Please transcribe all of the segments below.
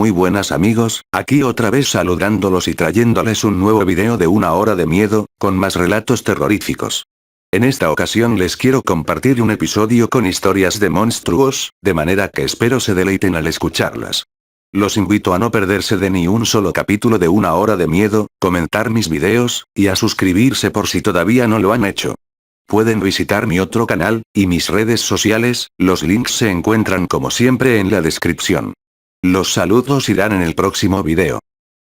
Muy buenas amigos, aquí otra vez saludándolos y trayéndoles un nuevo video de 1 hora de miedo, con más relatos terroríficos. En esta ocasión les quiero compartir un episodio con historias de monstruos, de manera que espero se deleiten al escucharlas. Los invito a no perderse de ni un solo capítulo de 1 hora de miedo, comentar mis videos, y a suscribirse por si todavía no lo han hecho. Pueden visitar mi otro canal, y mis redes sociales, los links se encuentran como siempre en la descripción. Los saludos irán en el próximo video.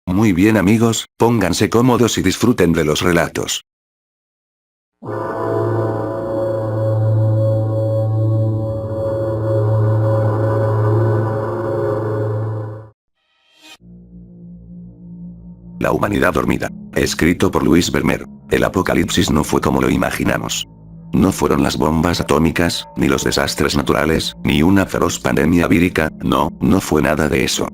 Muy bien amigos, pónganse cómodos y disfruten de los relatos. La humanidad dormida. Escrito por Luis Vermeer. El apocalipsis no fue como lo imaginamos. No fueron las bombas atómicas, ni los desastres naturales, ni una feroz pandemia vírica, no fue nada de eso.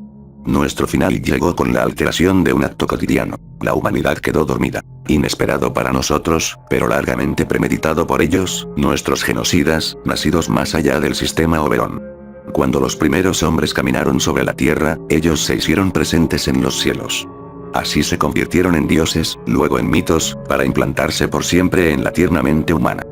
Nuestro final llegó con la alteración de un acto cotidiano. La humanidad quedó dormida. Inesperado para nosotros, pero largamente premeditado por ellos, nuestros genocidas, nacidos más allá del sistema Oberon. Cuando los primeros hombres caminaron sobre la tierra, ellos se hicieron presentes en los cielos. Así se convirtieron en dioses, luego en mitos, para implantarse por siempre en la tierna mente humana.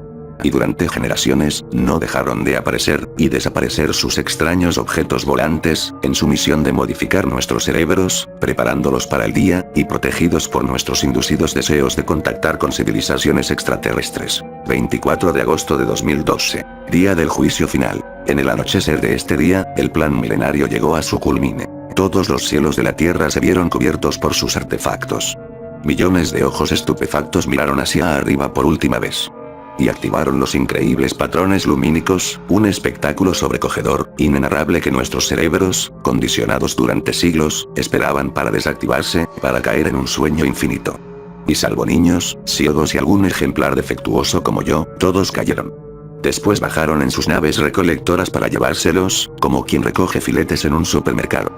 Y durante generaciones, no dejaron de aparecer, y desaparecer sus extraños objetos volantes, en su misión de modificar nuestros cerebros, preparándolos para el día, y protegidos por nuestros inducidos deseos de contactar con civilizaciones extraterrestres. 24 de agosto de 2012. Día del juicio final. En el anochecer de este día, el plan milenario llegó a su culmine. Todos los cielos de la Tierra se vieron cubiertos por sus artefactos. Millones de ojos estupefactos miraron hacia arriba por última vez. Y activaron los increíbles patrones lumínicos, un espectáculo sobrecogedor, inenarrable que nuestros cerebros, condicionados durante siglos, esperaban para desactivarse, para caer en un sueño infinito. Y salvo niños, ciegos y algún ejemplar defectuoso como yo, todos cayeron. Después bajaron en sus naves recolectoras para llevárselos, como quien recoge filetes en un supermercado.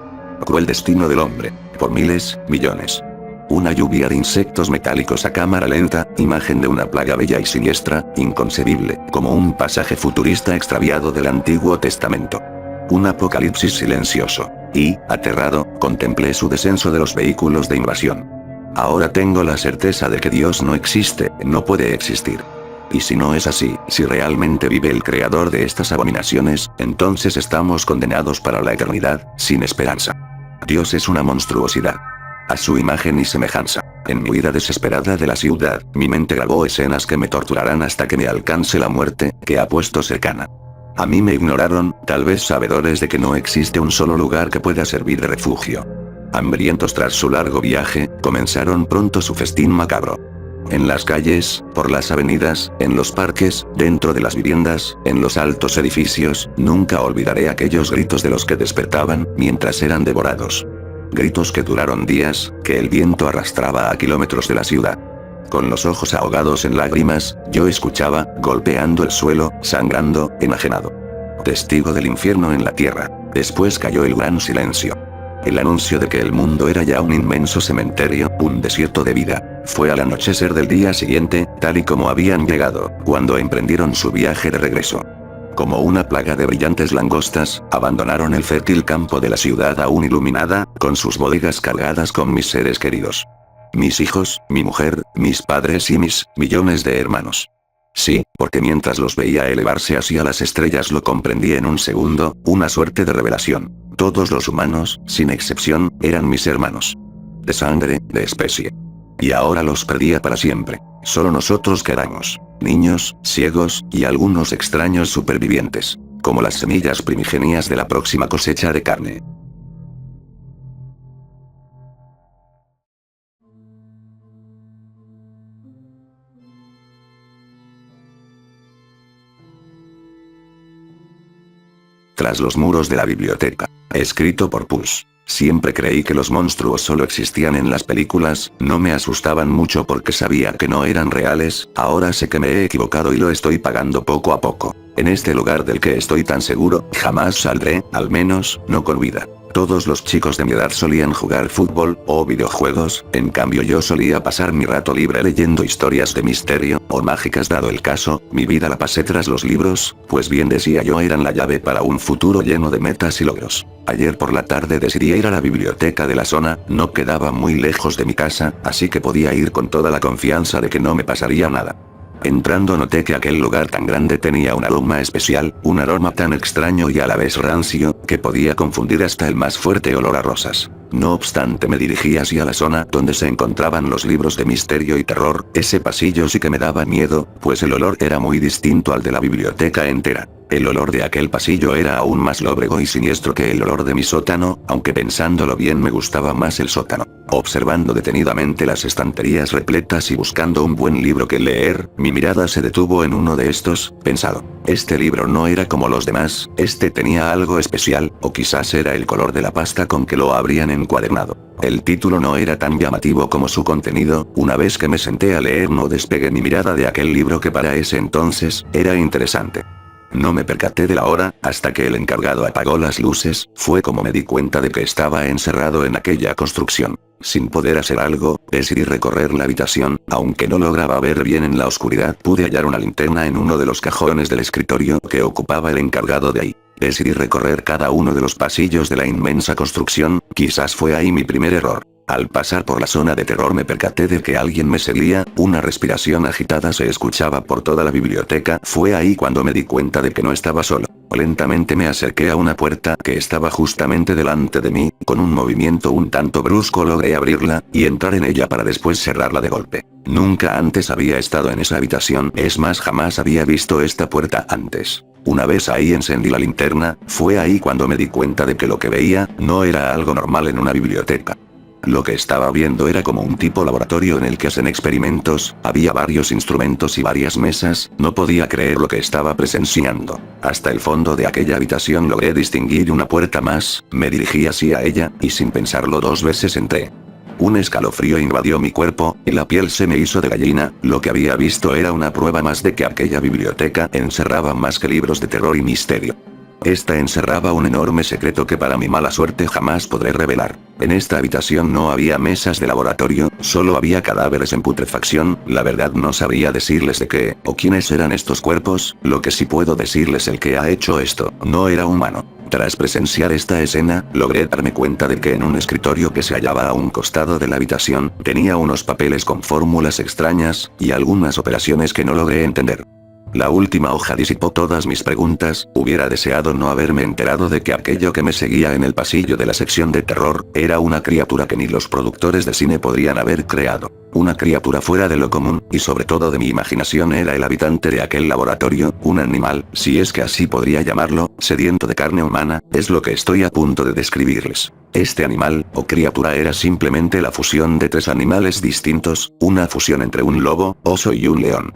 Cruel destino del hombre, por miles, millones. Una lluvia de insectos metálicos a cámara lenta, imagen de una plaga bella y siniestra, inconcebible, como un pasaje futurista extraviado del Antiguo Testamento. Un apocalipsis silencioso. Y, aterrado, contemplé su descenso de los vehículos de invasión. Ahora tengo la certeza de que Dios no existe, no puede existir. Y si no es así, si realmente vive el creador de estas abominaciones, entonces estamos condenados para la eternidad, sin esperanza. Dios es una monstruosidad. A su imagen y semejanza. En mi huida desesperada de la ciudad, mi mente grabó escenas que me torturarán hasta que me alcance la muerte, que ha puesto cercana. A mí me ignoraron, tal vez sabedores de que no existe un solo lugar que pueda servir de refugio. Hambrientos tras su largo viaje, comenzaron pronto su festín macabro. En las calles, por las avenidas, en los parques, dentro de las viviendas, en los altos edificios, nunca olvidaré aquellos gritos de los que despertaban, mientras eran devorados. Gritos que duraron días, que el viento arrastraba a kilómetros de la ciudad. Con los ojos ahogados en lágrimas, yo escuchaba, golpeando el suelo, sangrando, enajenado. Testigo del infierno en la tierra. Después cayó el gran silencio. El anuncio de que el mundo era ya un inmenso cementerio, un desierto de vida, fue al anochecer del día siguiente, tal y como habían llegado, cuando emprendieron su viaje de regreso. Como una plaga de brillantes langostas, abandonaron el fértil campo de la ciudad aún iluminada, con sus bodegas cargadas con mis seres queridos. Mis hijos, mi mujer, mis padres y mis millones de hermanos. Sí, porque mientras los veía elevarse hacia las estrellas lo comprendí en un segundo, una suerte de revelación. Todos los humanos, sin excepción, eran mis hermanos. De sangre, de especie. Y ahora los perdía para siempre. Solo nosotros quedamos. Niños, ciegos, y algunos extraños supervivientes. Como las semillas primigenias de la próxima cosecha de carne. Tras los muros de la biblioteca. Escrito por Push. Siempre creí que los monstruos solo existían en las películas, no me asustaban mucho porque sabía que no eran reales, ahora sé que me he equivocado y lo estoy pagando poco a poco. En este lugar del que estoy tan seguro, jamás saldré, al menos, no con vida. Todos los chicos de mi edad solían jugar fútbol, o videojuegos, en cambio yo solía pasar mi rato libre leyendo historias de misterio, o mágicas. Dado el caso, mi vida la pasé tras los libros, pues bien decía yo eran la llave para un futuro lleno de metas y logros. Ayer por la tarde decidí ir a la biblioteca de la zona, no quedaba muy lejos de mi casa, así que podía ir con toda la confianza de que no me pasaría nada. Entrando noté que aquel lugar tan grande tenía un aroma especial, un aroma tan extraño y a la vez rancio, que podía confundir hasta el más fuerte olor a rosas. No obstante me dirigí hacia la zona donde se encontraban los libros de misterio y terror. Ese pasillo sí que me daba miedo, pues el olor era muy distinto al de la biblioteca entera. El olor de aquel pasillo era aún más lóbrego y siniestro que el olor de mi sótano, aunque pensándolo bien me gustaba más el sótano. Observando detenidamente las estanterías repletas y buscando un buen libro que leer, mi mirada se detuvo en uno de estos, pensado. Este libro no era como los demás, este tenía algo especial, o quizás era el color de la pasta con que lo habrían encuadernado. El título no era tan llamativo como su contenido. Una vez que me senté a leer no despegué mi mirada de aquel libro que para ese entonces, era interesante. No me percaté de la hora, hasta que el encargado apagó las luces, fue como me di cuenta de que estaba encerrado en aquella construcción. Sin poder hacer algo, decidí recorrer la habitación, aunque no lograba ver bien en la oscuridad pude hallar una linterna en uno de los cajones del escritorio que ocupaba el encargado de ahí. Decidí recorrer cada uno de los pasillos de la inmensa construcción, quizás fue ahí mi primer error. Al pasar por la zona de terror me percaté de que alguien me seguía, una respiración agitada se escuchaba por toda la biblioteca. Fue ahí cuando me di cuenta de que no estaba solo. Lentamente me acerqué a una puerta que estaba justamente delante de mí, con un movimiento un tanto brusco logré abrirla, y entrar en ella para después cerrarla de golpe. Nunca antes había estado en esa habitación, es más jamás había visto esta puerta antes. Una vez ahí encendí la linterna, fue ahí cuando me di cuenta de que lo que veía, no era algo normal en una biblioteca. Lo que estaba viendo era como un tipo laboratorio en el que hacen experimentos, había varios instrumentos y varias mesas, no podía creer lo que estaba presenciando. Hasta el fondo de aquella habitación logré distinguir una puerta más, me dirigí hacia ella, y sin pensarlo dos veces entré. Un escalofrío invadió mi cuerpo, y la piel se me hizo de gallina. Lo que había visto era una prueba más de que aquella biblioteca encerraba más que libros de terror y misterio. Esta encerraba un enorme secreto que para mi mala suerte jamás podré revelar. En esta habitación no había mesas de laboratorio, solo había cadáveres en putrefacción. La verdad no sabría decirles de qué, o quiénes eran estos cuerpos. Lo que sí puedo decirles el que ha hecho esto, no era humano. Tras presenciar esta escena, logré darme cuenta de que en un escritorio que se hallaba a un costado de la habitación, tenía unos papeles con fórmulas extrañas, y algunas operaciones que no logré entender. La última hoja disipó todas mis preguntas. Hubiera deseado no haberme enterado de que aquello que me seguía en el pasillo de la sección de terror, era una criatura que ni los productores de cine podrían haber creado. Una criatura fuera de lo común, y sobre todo de mi imaginación era el habitante de aquel laboratorio, un animal, si es que así podría llamarlo, sediento de carne humana, es lo que estoy a punto de describirles. Este animal, o criatura era simplemente la fusión de tres animales distintos, una fusión entre un lobo, oso y un león.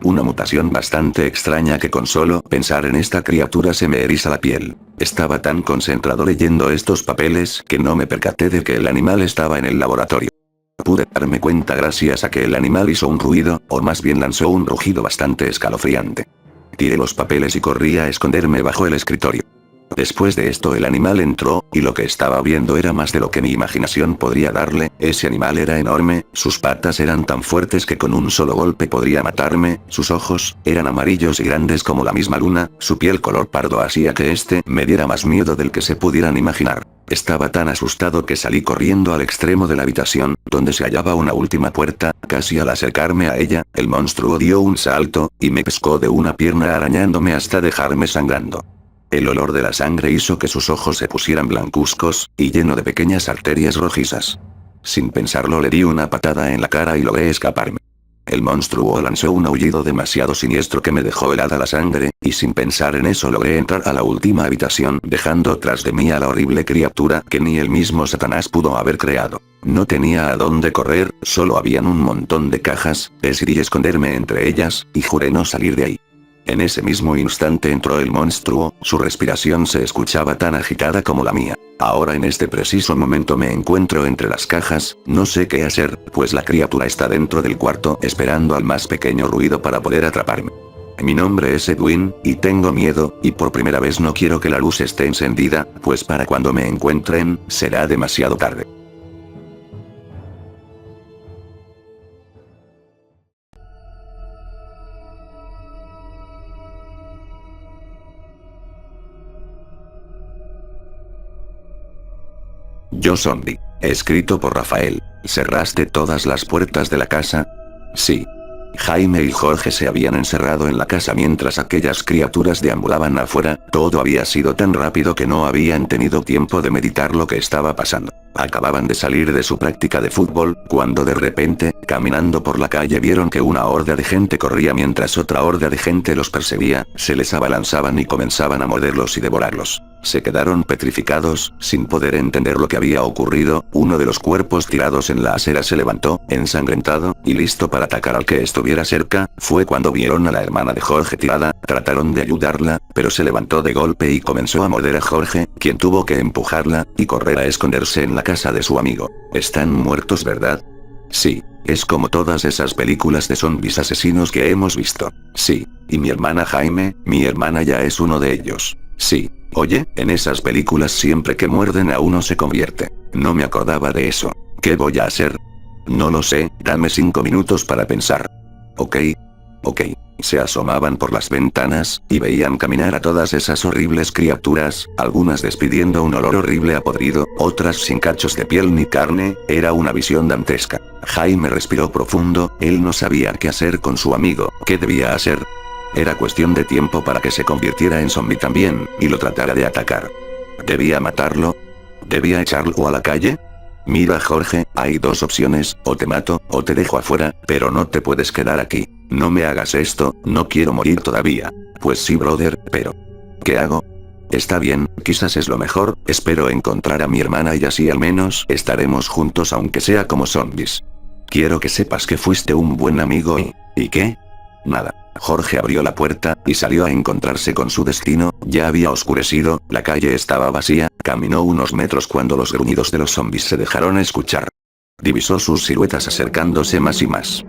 Una mutación bastante extraña que con solo pensar en esta criatura se me eriza la piel. Estaba tan concentrado leyendo estos papeles que no me percaté de que el animal estaba en el laboratorio. Pude darme cuenta gracias a que el animal hizo un ruido, o más bien lanzó un rugido bastante escalofriante. Tiré los papeles y corrí a esconderme bajo el escritorio. Después de esto el animal entró, y lo que estaba viendo era más de lo que mi imaginación podría darle. Ese animal era enorme, sus patas eran tan fuertes que con un solo golpe podría matarme, sus ojos, eran amarillos y grandes como la misma luna, su piel color pardo hacía que me diera más miedo del que se pudieran imaginar. Estaba tan asustado que salí corriendo al extremo de la habitación, donde se hallaba una última puerta. Casi al acercarme a ella, el monstruo dio un salto, y me pescó de una pierna arañándome hasta dejarme sangrando. El olor de la sangre hizo que sus ojos se pusieran blancuzcos, y lleno de pequeñas arterias rojizas. Sin pensarlo le di una patada en la cara y logré escaparme. El monstruo lanzó un aullido demasiado siniestro que me dejó helada la sangre, y sin pensar en eso logré entrar a la última habitación, dejando tras de mí a la horrible criatura que ni el mismo Satanás pudo haber creado. No tenía a dónde correr, solo habían un montón de cajas, decidí esconderme entre ellas, y juré no salir de ahí. En ese mismo instante entró el monstruo, su respiración se escuchaba tan agitada como la mía. Ahora en este preciso momento me encuentro entre las cajas, no sé qué hacer, pues la criatura está dentro del cuarto esperando al más pequeño ruido para poder atraparme. Mi nombre es Edwin, y tengo miedo, y por primera vez no quiero que la luz esté encendida, pues para cuando me encuentren, será demasiado tarde. Yo zombie. Escrito por Rafael. ¿Cerraste todas las puertas de la casa? Sí. Jaime y Jorge se habían encerrado en la casa mientras aquellas criaturas deambulaban afuera. Todo había sido tan rápido que no habían tenido tiempo de meditar lo que estaba pasando. Acababan de salir de su práctica de fútbol, cuando de repente, caminando por la calle vieron que una horda de gente corría mientras otra horda de gente los perseguía, se les abalanzaban y comenzaban a morderlos y devorarlos. Se quedaron petrificados, sin poder entender lo que había ocurrido. Uno de los cuerpos tirados en la acera se levantó, ensangrentado, y listo para atacar al que estuviera cerca. Fue cuando vieron a la hermana de Jorge tirada, trataron de ayudarla, pero se levantó de golpe y comenzó a morder a Jorge, quien tuvo que empujarla, y correr a esconderse en la casa de su amigo. Están muertos, ¿verdad? Sí. Es como todas esas películas de zombies asesinos que hemos visto. Sí. Y mi hermana Jaime, mi hermana ya es uno de ellos. Sí. Oye, en esas películas siempre que muerden a uno se convierte. No me acordaba de eso. ¿Qué voy a hacer? No lo sé, dame 5 minutos para pensar. Ok. Se asomaban por las ventanas, y veían caminar a todas esas horribles criaturas, algunas despidiendo un olor horrible a podrido, otras sin cachos de piel ni carne. Era una visión dantesca. Jaime respiró profundo, él no sabía qué hacer con su amigo. ¿Qué debía hacer? Era cuestión de tiempo para que se convirtiera en zombie también, y lo tratara de atacar. ¿Debía matarlo? ¿Debía echarlo a la calle? Mira, Jorge, hay 2 opciones, o te mato, o te dejo afuera, pero no te puedes quedar aquí. No me hagas esto, no quiero morir todavía. Pues sí, brother, pero ¿qué hago? Está bien, quizás es lo mejor. Espero encontrar a mi hermana y así al menos estaremos juntos aunque sea como zombies. Quiero que sepas que fuiste un buen amigo ¿y qué? Nada. Jorge abrió la puerta, y salió a encontrarse con su destino. Ya había oscurecido, la calle estaba vacía, caminó unos metros cuando los gruñidos de los zombies se dejaron escuchar. Divisó sus siluetas acercándose más y más.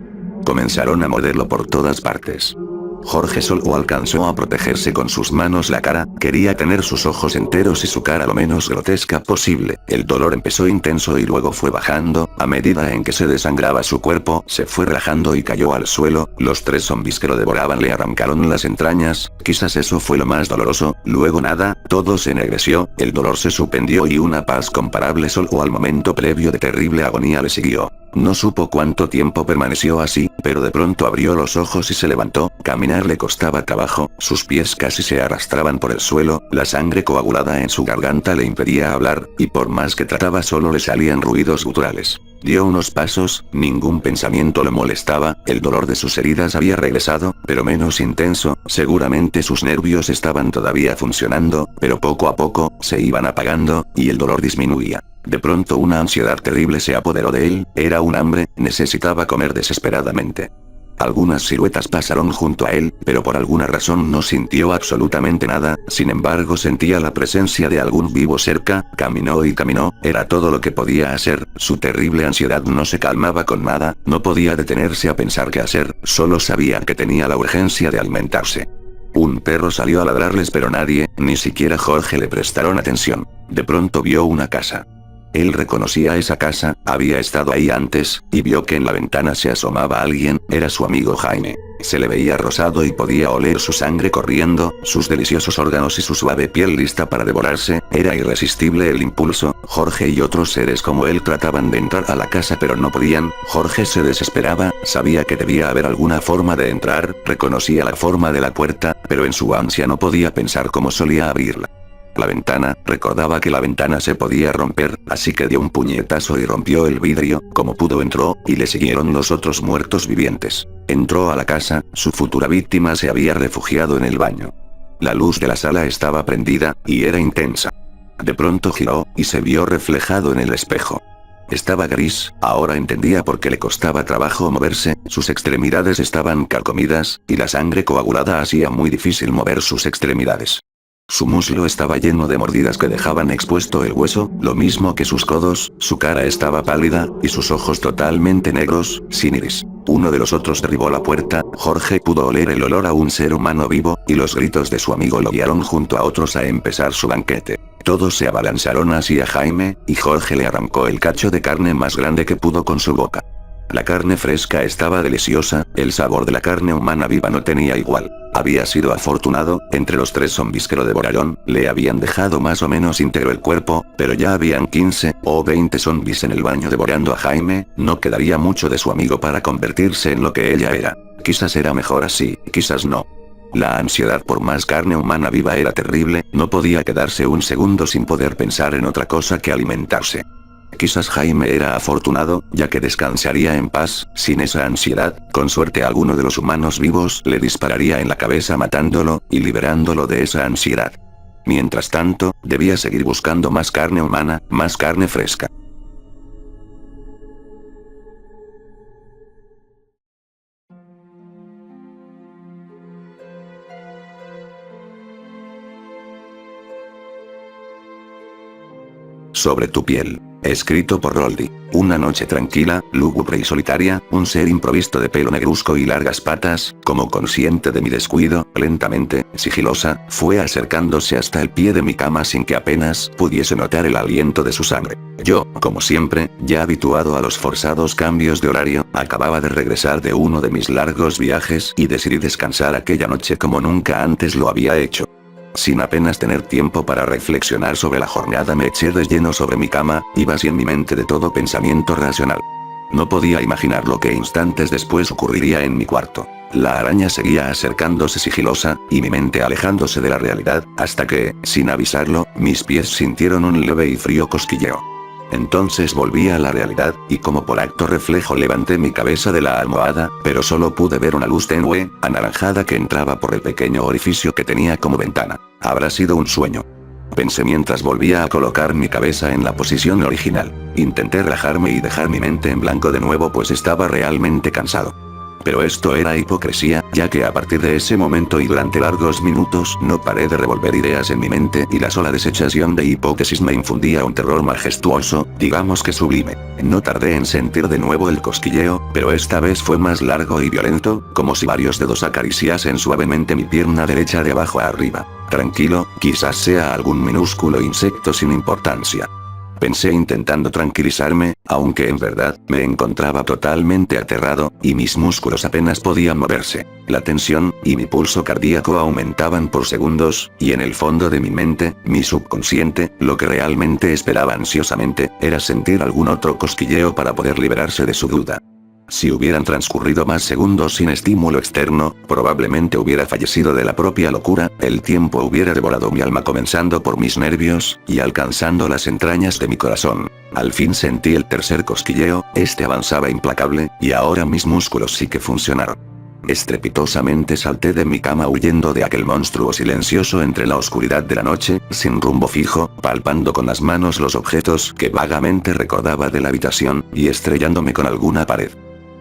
Comenzaron a morderlo por todas partes. Jorge solo alcanzó a protegerse con sus manos la cara, quería tener sus ojos enteros y su cara lo menos grotesca posible. El dolor empezó intenso y luego fue bajando, a medida en que se desangraba su cuerpo, se fue relajando y cayó al suelo. Los 3 zombies que lo devoraban le arrancaron las entrañas, quizás eso fue lo más doloroso. Luego nada, todo se ennegreció, el dolor se suspendió y una paz comparable solo al momento previo de terrible agonía le siguió. No supo cuánto tiempo permaneció así, pero de pronto abrió los ojos y se levantó. Caminar le costaba trabajo, sus pies casi se arrastraban por el suelo, la sangre coagulada en su garganta le impedía hablar, y por más que trataba solo le salían ruidos guturales. Dio unos pasos, ningún pensamiento lo molestaba, el dolor de sus heridas había regresado, pero menos intenso, seguramente sus nervios estaban todavía funcionando, pero poco a poco, se iban apagando, y el dolor disminuía. De pronto una ansiedad terrible se apoderó de él, era un hambre, necesitaba comer desesperadamente. Algunas siluetas pasaron junto a él, pero por alguna razón no sintió absolutamente nada, sin embargo sentía la presencia de algún vivo cerca, caminó y caminó, era todo lo que podía hacer, su terrible ansiedad no se calmaba con nada, no podía detenerse a pensar qué hacer, solo sabía que tenía la urgencia de alimentarse. Un perro salió a ladrarles pero nadie, ni siquiera Jorge le prestaron atención. De pronto vio una casa. Él reconocía esa casa, había estado ahí antes, y vio que en la ventana se asomaba alguien, era su amigo Jaime. Se le veía rosado y podía oler su sangre corriendo, sus deliciosos órganos y su suave piel lista para devorarse, era irresistible el impulso. Jorge y otros seres como él trataban de entrar a la casa pero no podían. Jorge se desesperaba, sabía que debía haber alguna forma de entrar, reconocía la forma de la puerta, pero en su ansia no podía pensar cómo solía abrirla. La ventana, recordaba que la ventana se podía romper, así que dio un puñetazo y rompió el vidrio, como pudo entró, y le siguieron los otros muertos vivientes. Entró a la casa, su futura víctima se había refugiado en el baño. La luz de la sala estaba prendida, y era intensa. De pronto giró, y se vio reflejado en el espejo. Estaba gris, ahora entendía por qué le costaba trabajo moverse, sus extremidades estaban carcomidas, y la sangre coagulada hacía muy difícil mover sus extremidades. Su muslo estaba lleno de mordidas que dejaban expuesto el hueso, lo mismo que sus codos, su cara estaba pálida, y sus ojos totalmente negros, sin iris. Uno de los otros derribó la puerta, Jorge pudo oler el olor a un ser humano vivo, y los gritos de su amigo lo guiaron junto a otros a empezar su banquete. Todos se abalanzaron hacia Jaime, y Jorge le arrancó el cacho de carne más grande que pudo con su boca. La carne fresca estaba deliciosa, el sabor de la carne humana viva no tenía igual. Había sido afortunado, entre los 3 zombies que lo devoraron, le habían dejado más o menos íntegro el cuerpo, pero ya habían 15 o 20 zombies en el baño devorando a Jaime, no quedaría mucho de su amigo para convertirse en lo que ella era. Quizás era mejor así, quizás no. La ansiedad por más carne humana viva era terrible, no podía quedarse un segundo sin poder pensar en otra cosa que alimentarse. Quizás Jaime era afortunado, ya que descansaría en paz, sin esa ansiedad, con suerte alguno de los humanos vivos le dispararía en la cabeza matándolo, y liberándolo de esa ansiedad. Mientras tanto, debía seguir buscando más carne humana, más carne fresca. Sobre tu piel. Escrito por Roldi. Una noche tranquila, lúgubre y solitaria, un ser improvisto de pelo negruzco y largas patas, como consciente de mi descuido, lentamente, sigilosa, fue acercándose hasta el pie de mi cama sin que apenas pudiese notar el aliento de su sangre. Yo, como siempre, ya habituado a los forzados cambios de horario, acababa de regresar de uno de mis largos viajes y decidí descansar aquella noche como nunca antes lo había hecho. Sin apenas tener tiempo para reflexionar sobre la jornada me eché de lleno sobre mi cama, y vací en mi mente de todo pensamiento racional. No podía imaginar lo que instantes después ocurriría en mi cuarto. La araña seguía acercándose sigilosa, y mi mente alejándose de la realidad, hasta que, sin avisarlo, mis pies sintieron un leve y frío cosquilleo. Entonces volví a la realidad, y como por acto reflejo levanté mi cabeza de la almohada, pero solo pude ver una luz tenue, anaranjada que entraba por el pequeño orificio que tenía como ventana. Habrá sido un sueño. Pensé mientras volvía a colocar mi cabeza en la posición original. Intenté relajarme y dejar mi mente en blanco de nuevo pues estaba realmente cansado. Pero esto era hipocresía, ya que a partir de ese momento y durante largos minutos no paré de revolver ideas en mi mente y la sola desechación de hipótesis me infundía un terror majestuoso, digamos que sublime. No tardé en sentir de nuevo el cosquilleo, pero esta vez fue más largo y violento, como si varios dedos acariciasen suavemente mi pierna derecha de abajo a arriba. Tranquilo, quizás sea algún minúsculo insecto sin importancia. Pensé intentando tranquilizarme, aunque en verdad, me encontraba totalmente aterrado, y mis músculos apenas podían moverse. La tensión, y mi pulso cardíaco aumentaban por segundos, y en el fondo de mi mente, mi subconsciente, lo que realmente esperaba ansiosamente, era sentir algún otro cosquilleo para poder liberarse de su duda. Si hubieran transcurrido más segundos sin estímulo externo, probablemente hubiera fallecido de la propia locura, el tiempo hubiera devorado mi alma comenzando por mis nervios, y alcanzando las entrañas de mi corazón. Al fin sentí el tercer cosquilleo, este avanzaba implacable, y ahora mis músculos sí que funcionaron. Estrepitosamente salté de mi cama huyendo de aquel monstruo silencioso entre la oscuridad de la noche, sin rumbo fijo, palpando con las manos los objetos que vagamente recordaba de la habitación, y estrellándome con alguna pared.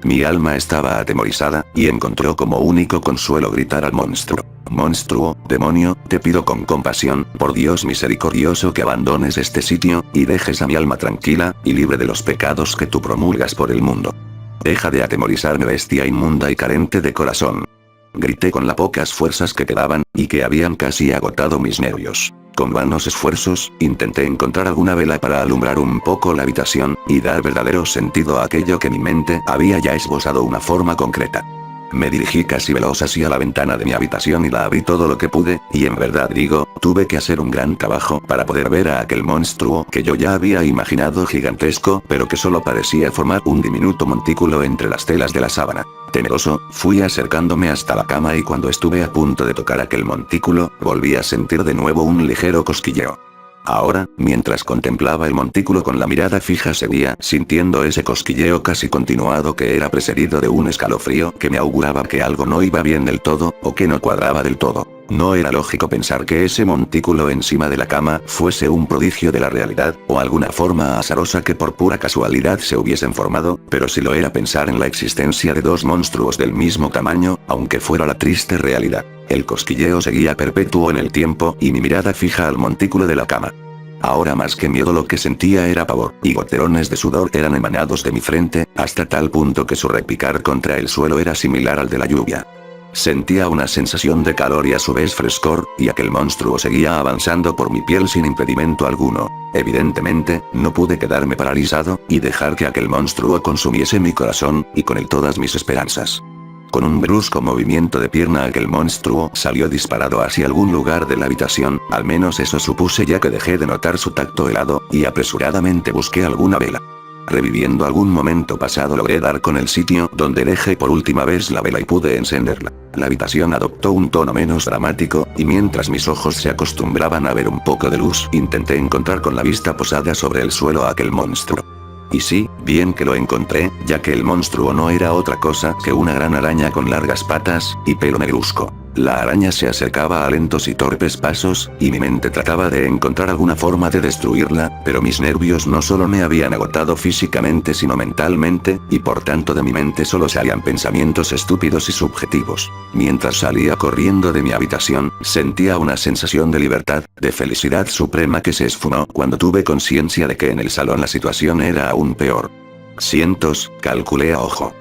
Mi alma estaba atemorizada, y encontró como único consuelo gritar al monstruo. Monstruo, demonio, te pido con compasión, por Dios misericordioso que abandones este sitio, y dejes a mi alma tranquila, y libre de los pecados que tú promulgas por el mundo. Deja de atemorizarme, bestia inmunda y carente de corazón. Grité con las pocas fuerzas que quedaban, y que habían casi agotado mis nervios. Con vanos esfuerzos, intenté encontrar alguna vela para alumbrar un poco la habitación, y dar verdadero sentido a aquello que mi mente había ya esbozado una forma concreta. Me dirigí casi veloz hacia la ventana de mi habitación y la abrí todo lo que pude, y en verdad digo, tuve que hacer un gran trabajo para poder ver a aquel monstruo que yo ya había imaginado gigantesco, pero que solo parecía formar un diminuto montículo entre las telas de la sábana. Temeroso, fui acercándome hasta la cama y cuando estuve a punto de tocar aquel montículo, volví a sentir de nuevo un ligero cosquilleo. Ahora, mientras contemplaba el montículo con la mirada fija seguía sintiendo ese cosquilleo casi continuado que era precedido de un escalofrío que me auguraba que algo no iba bien del todo, o que no cuadraba del todo. No era lógico pensar que ese montículo encima de la cama fuese un prodigio de la realidad, o alguna forma azarosa que por pura casualidad se hubiesen formado, pero sí lo era pensar en la existencia de dos monstruos del mismo tamaño, aunque fuera la triste realidad. El cosquilleo seguía perpetuo en el tiempo y mi mirada fija al montículo de la cama. Ahora más que miedo lo que sentía era pavor, y goterones de sudor eran emanados de mi frente, hasta tal punto que su repicar contra el suelo era similar al de la lluvia. Sentía una sensación de calor y a su vez frescor, y aquel monstruo seguía avanzando por mi piel sin impedimento alguno. Evidentemente, no pude quedarme paralizado, y dejar que aquel monstruo consumiese mi corazón, y con él todas mis esperanzas. Con un brusco movimiento de pierna aquel monstruo salió disparado hacia algún lugar de la habitación, al menos eso supuse ya que dejé de notar su tacto helado, y apresuradamente busqué alguna vela. Reviviendo algún momento pasado logré dar con el sitio donde dejé por última vez la vela y pude encenderla. La habitación adoptó un tono menos dramático, y mientras mis ojos se acostumbraban a ver un poco de luz, intenté encontrar con la vista posada sobre el suelo a aquel monstruo. Y sí, bien que lo encontré, ya que el monstruo no era otra cosa que una gran araña con largas patas y pelo negruzco. La araña se acercaba a lentos y torpes pasos, y mi mente trataba de encontrar alguna forma de destruirla, pero mis nervios no solo me habían agotado físicamente sino mentalmente, y por tanto de mi mente solo salían pensamientos estúpidos y subjetivos. Mientras salía corriendo de mi habitación, sentía una sensación de libertad, de felicidad suprema que se esfumó cuando tuve conciencia de que en el salón la situación era aún peor. Cientos, calculé a ojo.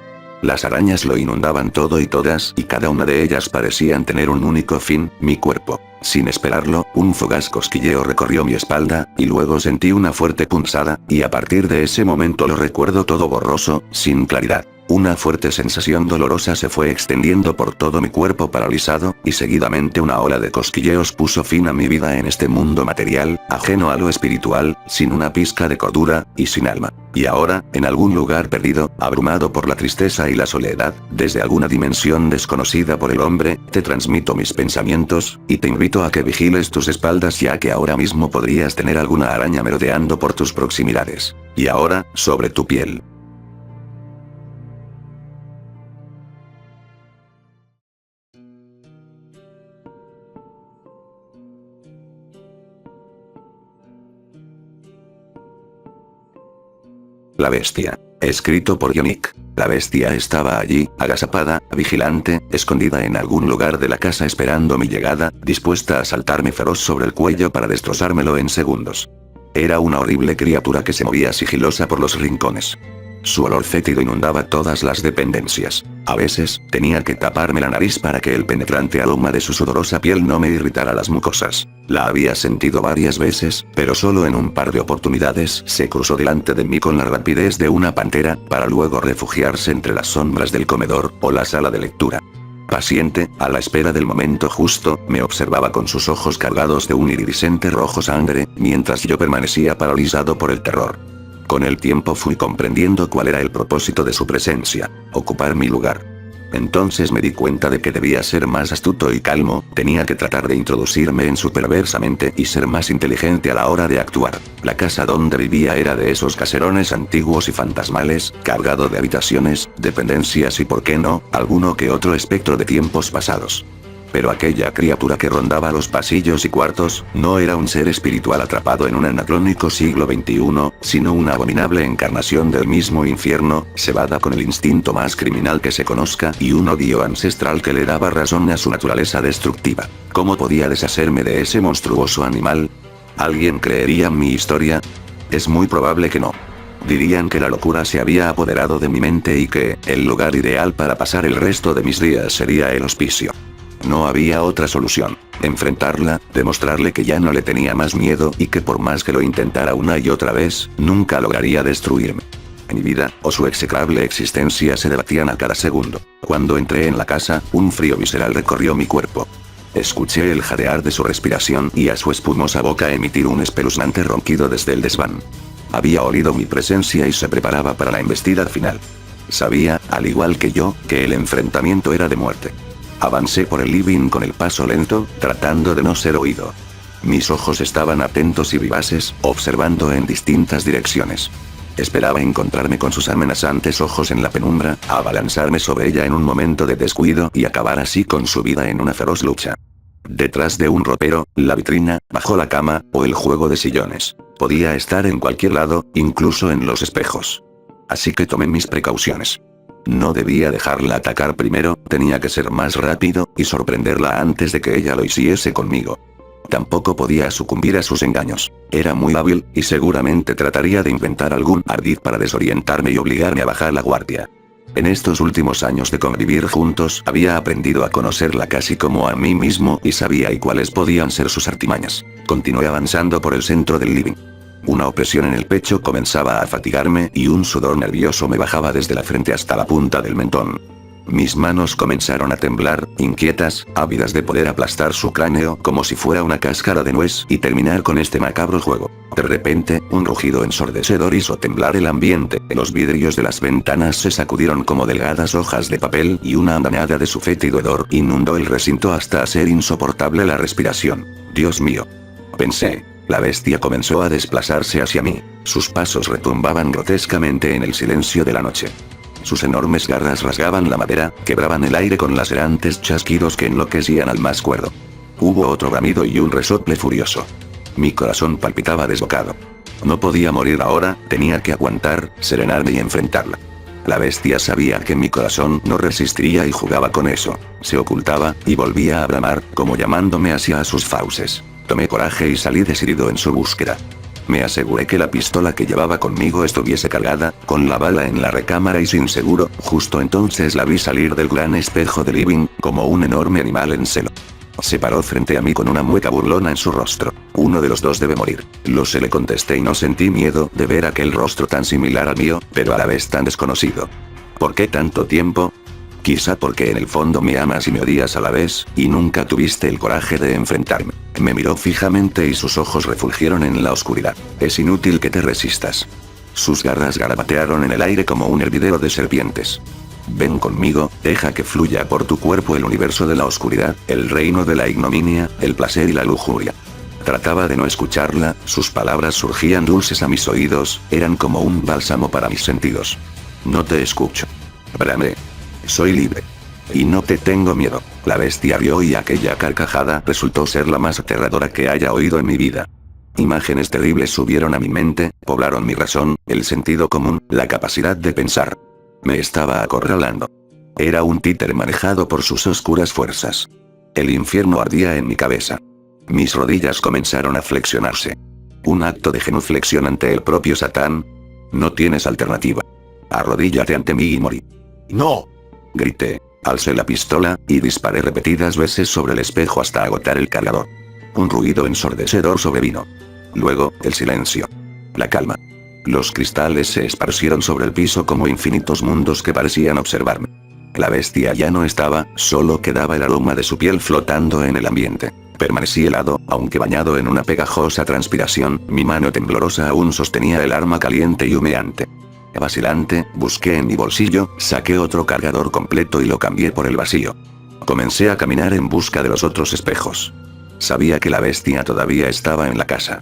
Las arañas lo inundaban todo y todas, y cada una de ellas parecían tener un único fin, mi cuerpo. Sin esperarlo, un fugaz cosquilleo recorrió mi espalda, y luego sentí una fuerte punzada, y a partir de ese momento lo recuerdo todo borroso, sin claridad. Una fuerte sensación dolorosa se fue extendiendo por todo mi cuerpo paralizado, y seguidamente una ola de cosquilleos puso fin a mi vida en este mundo material, ajeno a lo espiritual, sin una pizca de cordura, y sin alma. Y ahora, en algún lugar perdido, abrumado por la tristeza y la soledad, desde alguna dimensión desconocida por el hombre, te transmito mis pensamientos, y te invito a que vigiles tus espaldas ya que ahora mismo podrías tener alguna araña merodeando por tus proximidades. Y ahora, sobre tu piel. La bestia. Escrito por Yannick. La bestia estaba allí, agazapada, vigilante, escondida en algún lugar de la casa esperando mi llegada, dispuesta a saltarme feroz sobre el cuello para destrozármelo en segundos. Era una horrible criatura que se movía sigilosa por los rincones. Su olor fétido inundaba todas las dependencias. A veces, tenía que taparme la nariz para que el penetrante aroma de su sudorosa piel no me irritara las mucosas. La había sentido varias veces, pero solo en un par de oportunidades se cruzó delante de mí con la rapidez de una pantera, para luego refugiarse entre las sombras del comedor o la sala de lectura. Paciente, a la espera del momento justo, me observaba con sus ojos cargados de un iridiscente rojo sangre, mientras yo permanecía paralizado por el terror. Con el tiempo fui comprendiendo cuál era el propósito de su presencia: ocupar mi lugar. Entonces me di cuenta de que debía ser más astuto y calmo, tenía que tratar de introducirme en su perversa mente y ser más inteligente a la hora de actuar. La casa donde vivía era de esos caserones antiguos y fantasmales, cargado de habitaciones, dependencias y, por qué no, alguno que otro espectro de tiempos pasados. Pero aquella criatura que rondaba los pasillos y cuartos, no era un ser espiritual atrapado en un anacrónico siglo XXI, sino una abominable encarnación del mismo infierno, cebada con el instinto más criminal que se conozca y un odio ancestral que le daba razón a su naturaleza destructiva. ¿Cómo podía deshacerme de ese monstruoso animal? ¿Alguien creería mi historia? Es muy probable que no. Dirían que la locura se había apoderado de mi mente y que el lugar ideal para pasar el resto de mis días sería el hospicio. No había otra solución. Enfrentarla, demostrarle que ya no le tenía más miedo y que por más que lo intentara una y otra vez, nunca lograría destruirme. Mi vida, o su execrable existencia se debatían a cada segundo. Cuando entré en la casa, un frío visceral recorrió mi cuerpo. Escuché el jadear de su respiración y a su espumosa boca emitir un espeluznante ronquido desde el desván. Había olido mi presencia y se preparaba para la embestida final. Sabía, al igual que yo, que el enfrentamiento era de muerte. Avancé por el living con el paso lento, tratando de no ser oído. Mis ojos estaban atentos y vivaces, observando en distintas direcciones. Esperaba encontrarme con sus amenazantes ojos en la penumbra, abalanzarme sobre ella en un momento de descuido y acabar así con su vida en una feroz lucha. Detrás de un ropero, la vitrina, bajo la cama, o el juego de sillones. Podía estar en cualquier lado, incluso en los espejos. Así que tomé mis precauciones. No debía dejarla atacar primero, tenía que ser más rápido, y sorprenderla antes de que ella lo hiciese conmigo. Tampoco podía sucumbir a sus engaños. Era muy hábil, y seguramente trataría de inventar algún ardid para desorientarme y obligarme a bajar la guardia. En estos últimos años de convivir juntos había aprendido a conocerla casi como a mí mismo y sabía cuáles podían ser sus artimañas. Continué avanzando por el centro del living. Una opresión en el pecho comenzaba a fatigarme y un sudor nervioso me bajaba desde la frente hasta la punta del mentón. Mis manos comenzaron a temblar, inquietas, ávidas de poder aplastar su cráneo como si fuera una cáscara de nuez y terminar con este macabro juego. De repente, un rugido ensordecedor hizo temblar el ambiente, los vidrios de las ventanas se sacudieron como delgadas hojas de papel y una andanada de su fétido hedor inundó el recinto hasta hacer insoportable la respiración. Dios mío. Pensé. La bestia comenzó a desplazarse hacia mí. Sus pasos retumbaban grotescamente en el silencio de la noche. Sus enormes garras rasgaban la madera, quebraban el aire con lacerantes chasquidos que enloquecían al más cuerdo. Hubo otro bramido y un resople furioso. Mi corazón palpitaba desbocado. No podía morir ahora, tenía que aguantar, serenarme y enfrentarla. La bestia sabía que mi corazón no resistiría y jugaba con eso. Se ocultaba, y volvía a bramar, como llamándome hacia sus fauces. Tomé coraje y salí decidido en su búsqueda. Me aseguré que la pistola que llevaba conmigo estuviese cargada, con la bala en la recámara y sin seguro, justo entonces la vi salir del gran espejo del living, como un enorme animal en celo. Se paró frente a mí con una mueca burlona en su rostro. Uno de los dos debe morir. Lo sé, le contesté y no sentí miedo de ver aquel rostro tan similar al mío, pero a la vez tan desconocido. ¿Por qué tanto tiempo? Quizá porque en el fondo me amas y me odias a la vez, y nunca tuviste el coraje de enfrentarme. Me miró fijamente y sus ojos refulgieron en la oscuridad. Es inútil que te resistas. Sus garras garabatearon en el aire como un hervidero de serpientes. Ven conmigo, deja que fluya por tu cuerpo el universo de la oscuridad, el reino de la ignominia, el placer y la lujuria. Trataba de no escucharla, sus palabras surgían dulces a mis oídos, eran como un bálsamo para mis sentidos. No te escucho. Bramé. Soy libre. Y no te tengo miedo. La bestia rió y aquella carcajada resultó ser la más aterradora que haya oído en mi vida. Imágenes terribles subieron a mi mente, poblaron mi razón, el sentido común, la capacidad de pensar. Me estaba acorralando. Era un títere manejado por sus oscuras fuerzas. El infierno ardía en mi cabeza. Mis rodillas comenzaron a flexionarse. Un acto de genuflexión ante el propio Satán. No tienes alternativa. Arrodíllate ante mí y morí. ¡No! Grité, alcé la pistola, y disparé repetidas veces sobre el espejo hasta agotar el cargador. Un ruido ensordecedor sobrevino. Luego, el silencio. La calma. Los cristales se esparcieron sobre el piso como infinitos mundos que parecían observarme. La bestia ya no estaba, solo quedaba el aroma de su piel flotando en el ambiente. Permanecí helado, aunque bañado en una pegajosa transpiración, mi mano temblorosa aún sostenía el arma caliente y humeante. Vacilante, busqué en mi bolsillo, saqué otro cargador completo y lo cambié por el vacío. Comencé a caminar en busca de los otros espejos. Sabía que la bestia todavía estaba en la casa.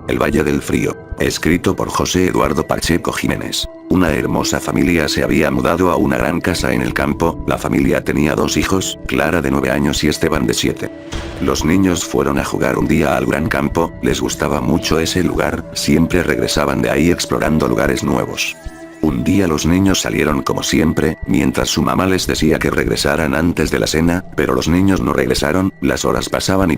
El Valle del Frío. Escrito por José Eduardo Pacheco Jiménez. Una hermosa familia se había mudado a una gran casa en el campo. La familia tenía 2 hijos, Clara de 9 años y Esteban de 7. Los niños fueron a jugar un día al gran campo, les gustaba mucho ese lugar, siempre regresaban de ahí explorando lugares nuevos. Un día los niños salieron como siempre, mientras su mamá les decía que regresaran antes de la cena, pero los niños no regresaron, las horas pasaban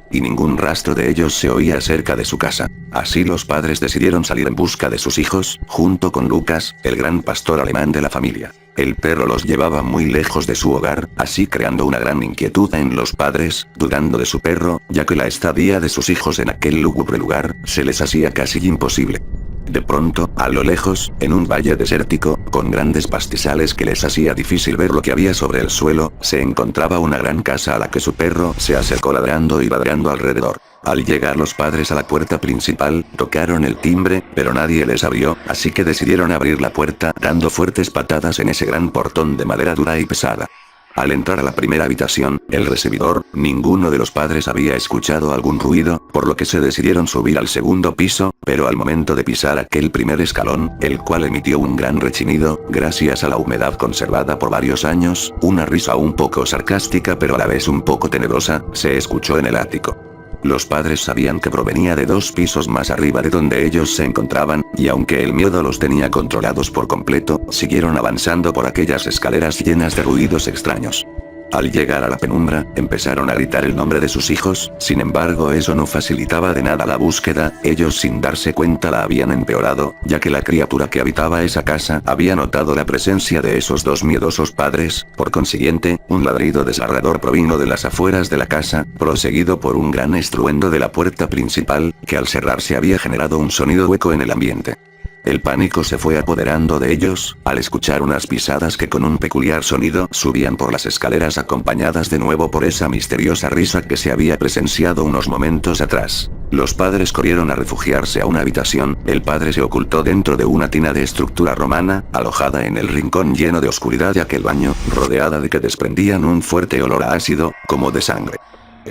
y ningún rastro de ellos se oía cerca de su casa. Así los padres decidieron salir en busca de sus hijos, junto con Lucas, el gran pastor alemán de la familia. El perro los llevaba muy lejos de su hogar, así creando una gran inquietud en los padres, dudando de su perro, ya que la estadía de sus hijos en aquel lúgubre lugar, se les hacía casi imposible. De pronto, a lo lejos, en un valle desértico, con grandes pastizales que les hacía difícil ver lo que había sobre el suelo, se encontraba una gran casa a la que su perro se acercó ladrando y ladrando alrededor. Al llegar los padres a la puerta principal, tocaron el timbre, pero nadie les abrió, así que decidieron abrir la puerta, dando fuertes patadas en ese gran portón de madera dura y pesada. Al entrar a la primera habitación, el recibidor, ninguno de los padres había escuchado algún ruido, por lo que se decidieron subir al segundo piso, pero al momento de pisar aquel primer escalón, el cual emitió un gran rechinido, gracias a la humedad conservada por varios años, una risa un poco sarcástica pero a la vez un poco tenebrosa, se escuchó en el ático. Los padres sabían que provenía de 2 pisos más arriba de donde ellos se encontraban, y aunque el miedo los tenía controlados por completo, siguieron avanzando por aquellas escaleras llenas de ruidos extraños. Al llegar a la penumbra, empezaron a gritar el nombre de sus hijos, sin embargo eso no facilitaba de nada la búsqueda, ellos sin darse cuenta la habían empeorado, ya que la criatura que habitaba esa casa había notado la presencia de esos 2 miedosos padres, por consiguiente, un ladrido desgarrador provino de las afueras de la casa, proseguido por un gran estruendo de la puerta principal, que al cerrarse había generado un sonido hueco en el ambiente. El pánico se fue apoderando de ellos, al escuchar unas pisadas que con un peculiar sonido subían por las escaleras acompañadas de nuevo por esa misteriosa risa que se había presenciado unos momentos atrás. Los padres corrieron a refugiarse a una habitación, el padre se ocultó dentro de una tina de estructura romana, alojada en el rincón lleno de oscuridad de aquel baño, rodeada de que desprendían un fuerte olor a ácido, como de sangre.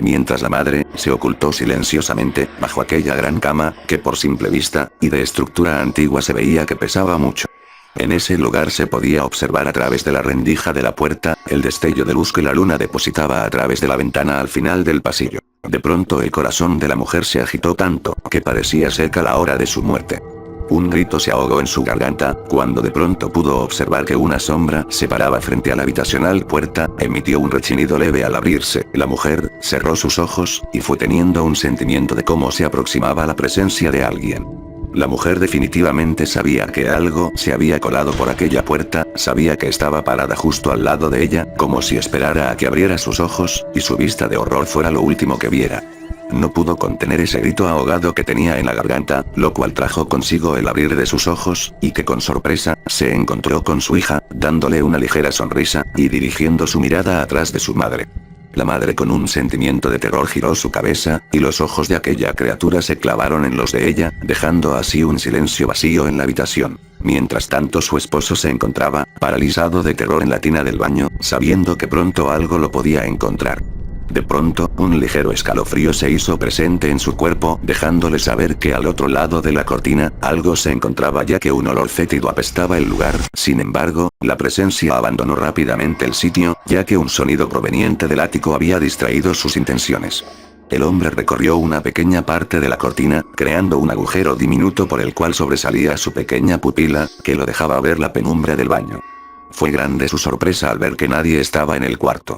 Mientras la madre, se ocultó silenciosamente, bajo aquella gran cama, que por simple vista, y de estructura antigua se veía que pesaba mucho. En ese lugar se podía observar a través de la rendija de la puerta, el destello de luz que la luna depositaba a través de la ventana al final del pasillo. De pronto el corazón de la mujer se agitó tanto, que parecía cerca la hora de su muerte. Un grito se ahogó en su garganta, cuando de pronto pudo observar que una sombra se paraba frente a la habitacional puerta, emitió un rechinido leve al abrirse, la mujer, cerró sus ojos, y fue teniendo un sentimiento de cómo se aproximaba la presencia de alguien. La mujer definitivamente sabía que algo se había colado por aquella puerta, sabía que estaba parada justo al lado de ella, como si esperara a que abriera sus ojos, y su vista de horror fuera lo último que viera. No pudo contener ese grito ahogado que tenía en la garganta, lo cual trajo consigo el abrir de sus ojos, y que con sorpresa, se encontró con su hija, dándole una ligera sonrisa, y dirigiendo su mirada atrás de su madre. La madre con un sentimiento de terror giró su cabeza, y los ojos de aquella criatura se clavaron en los de ella, dejando así un silencio vacío en la habitación. Mientras tanto su esposo se encontraba, paralizado de terror en la tina del baño, sabiendo que pronto algo lo podía encontrar. De pronto, un ligero escalofrío se hizo presente en su cuerpo, dejándole saber que al otro lado de la cortina, algo se encontraba ya que un olor fétido apestaba el lugar, sin embargo, la presencia abandonó rápidamente el sitio, ya que un sonido proveniente del ático había distraído sus intenciones. El hombre recorrió una pequeña parte de la cortina, creando un agujero diminuto por el cual sobresalía su pequeña pupila, que lo dejaba ver la penumbra del baño. Fue grande su sorpresa al ver que nadie estaba en el cuarto.